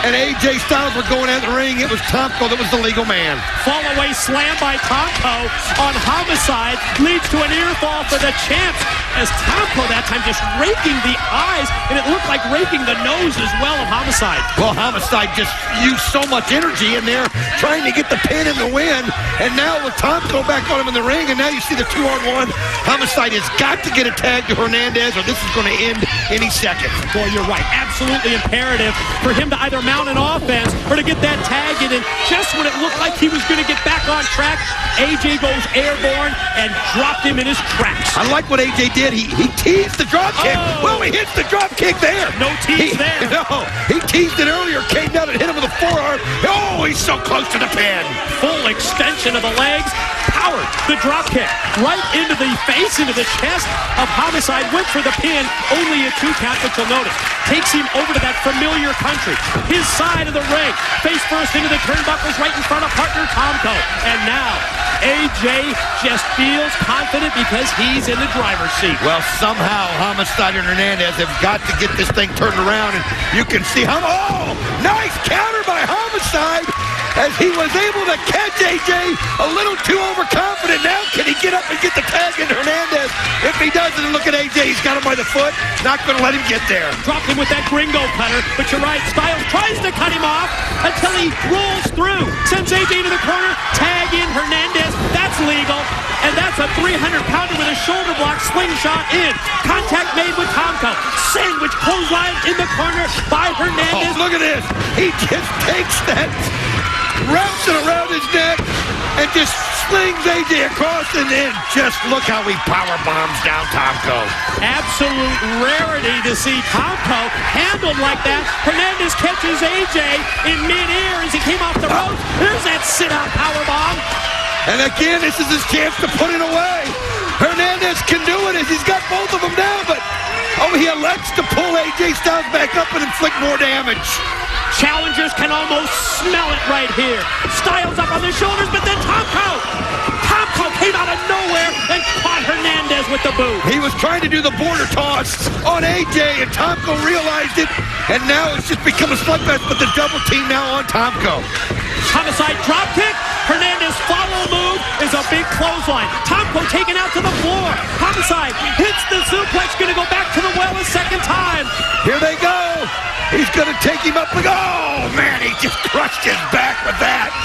and AJ Styles were going out the ring, it was Tomko that was the legal man. Fall away slam by Tomko on Homicide leads to an ear fall for the champs, as Tomko that time just raking the eyes, and it looked like raking the nose as well of Homicide. Well, Homicide just used so much energy in there trying to get the pin and the win, and now with Tomko back on him in the ring, and now you see the 2-on-1. Homicide has got to get a tag to Hernandez, or this is going to end any second. Boy, you're right. Absolutely imperative for him to either mount an offense or to get that tag in, and just when it looked like he was going to get back on track, AJ goes airborne and dropped him in his tracks. I like what AJ did. He teased the drop kick. Well, he hits the drop kick there. No tease there. No, he teased it earlier, came down and hit him with a forearm. Oh, he's so close to the pin. Full extension of the legs. Powered the drop kick right into the face, into the chest of Homicide. Went for the pin, only a 2 count, but you'll notice takes him over to that familiar country, his side of the ring, face first into the turnbuckles right in front of partner Tomko. And now AJ just feels confident because he's in the driver's seat. Well, somehow Homicide and Hernandez have got to get this thing turned around, and you can see how. Oh, nice counter by Homicide as he was able to catch AJ a little too overconfident. Now can he get up and get the tag into Hernandez? If he doesn't, look at AJ, he's got him by the foot, not going to let him get there. Dropped him with that Gringo cutter, but you're right, Styles tries to cut him off until he rolls through, sends AJ into the corner, tag in Hernandez. That's legal, and that's a 300-pounder with a shoulder block slingshot in. Contact made with Tomko. Sandwich clothesline in the corner by Hernandez. Oh, look at this. He just takes that, wraps it around his neck, and just slings AJ across, and then just look how he power bombs down Tomko. Absolute rarity to see Tomko handled like that. Hernandez catches AJ in midair as he came off the ropes. There's that sit-out power bomb. And again, this is his chance to put it away. Hernandez can do it as he's got both of them down, but he elects to pull AJ Styles back up and inflict more damage. Challengers can almost smell it right here. Styles up on the shoulders, but then Tomko came out of nowhere and caught Hernandez with the boot. He was trying to do the border toss on AJ, and Tomko realized it, and now it's just become a slugfest, but the double team now on Tomko. Homicide dropkick. Hernandez follow move is a big clothesline. Tomko taken out to the floor. Homicide hits the suplex, going to go back to the well a second time. Here they go. He's going to take him up. Oh, man, he just crushed his back with that.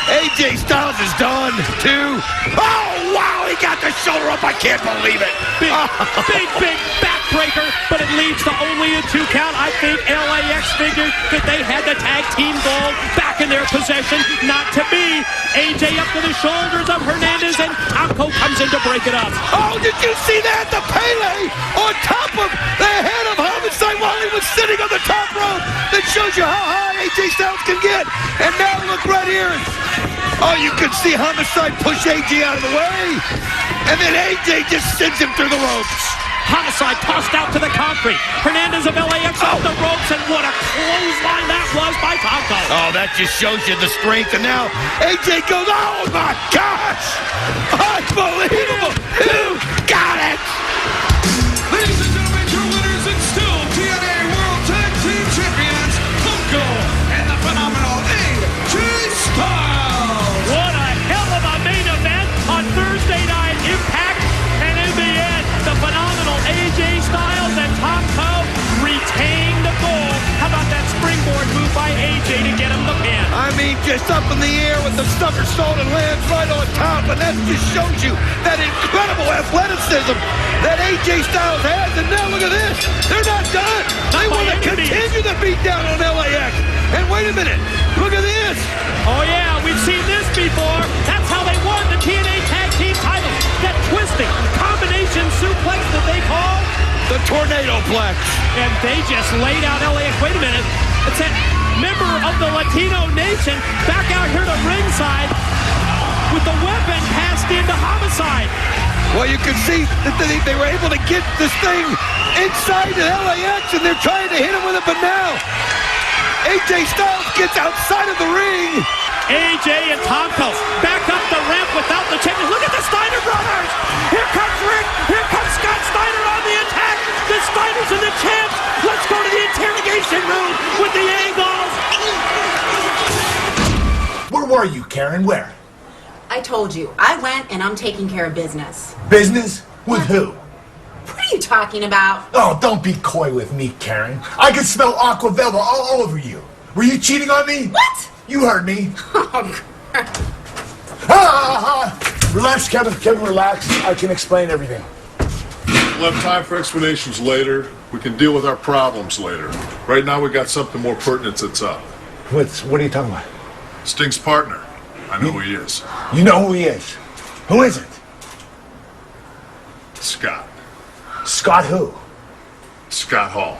AJ Styles is done, too. Oh, wow, he got the shoulder up. I can't believe it. Big backbreaker, but it leads to only a 2 count. I think LAX figured that they had the tag team gold back in their possession. Not to be. AJ up to the shoulders of Hernandez, and Tomko comes in to break it up. Oh, did you see that? The Pele on top of the head of Homicide while he was sitting on the top rope. That shows you how high AJ Styles can get. And now look right here. Oh, you can see Homicide push AJ out of the way. And then AJ just sends him through the ropes. Homicide tossed out to the concrete. Hernandez of LAX off the ropes, and what a clothesline that was by Tomko. Oh, that just shows you the strength. And now AJ goes, oh my gosh! Unbelievable! Who got it? Ladies and gentlemen, your winners and still TNA World Tag Team Champions, Tomko and the phenomenal AJ Styles. What a hell of a main event on Thursday Night Impact. And in the end, the phenomenal AJ Styles and Tomko retain the gold. How about that springboard move by AJ to get him the pin? I mean, just up in the air with the somersault and lands right on top. And that just shows you that incredible athleticism that AJ Styles has. And now look at this. They're not done. They want to continue the beatdown on LAX. And wait a minute. Look at this. Oh, yeah, we've seen this before. That's how they won the TNA Tag Team title. That twisting combination suplex that they call the Tornado-plex. And they just laid out LAX. Wait a minute. It's that member of the Latino Nation back out here to ringside with the weapon passed into Homicide. Well, you can see that they were able to get this thing inside the LAX, and they're trying to hit him with it, but now AJ Styles gets outside of the ring. AJ and Tomko back up the ramp without the champions. Look at the Steiner brothers. Here comes Rick. Here comes Scott Steiner on the attack. The Steiners and the champs. Let's go to the interrogation room with the Angles. Where were you, Karen? Where? I told you. I went and I'm taking care of business. Business? With who? What are you talking about? Oh, don't be coy with me, Karen. I can smell Aqua Velva all over you. Were you cheating on me? What? You heard me. Relax, Kevin. Kevin, relax. I can explain everything. We'll have time for explanations later. We can deal with our problems later. Right now, we got something more pertinent that's up. What are you talking about? Sting's partner. I know who he is. You know who he is? Who is it? Scott. Scott who? Scott Hall.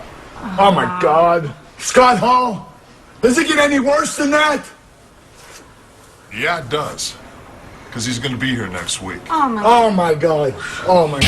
Oh my God. Scott Hall? Does it get any worse than that? Yeah, it does. Because he's going to be here next week. Oh my God. Oh my.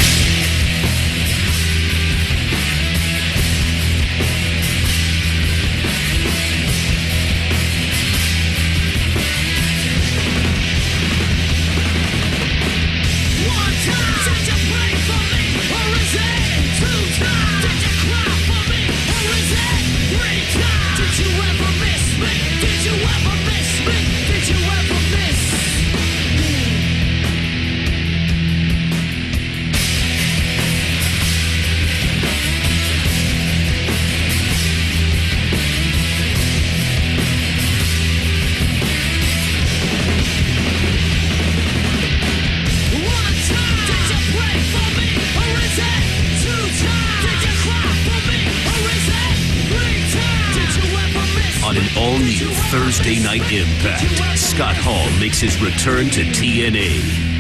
On an all-new Thursday Night Impact, Scott Hall makes his return to TNA.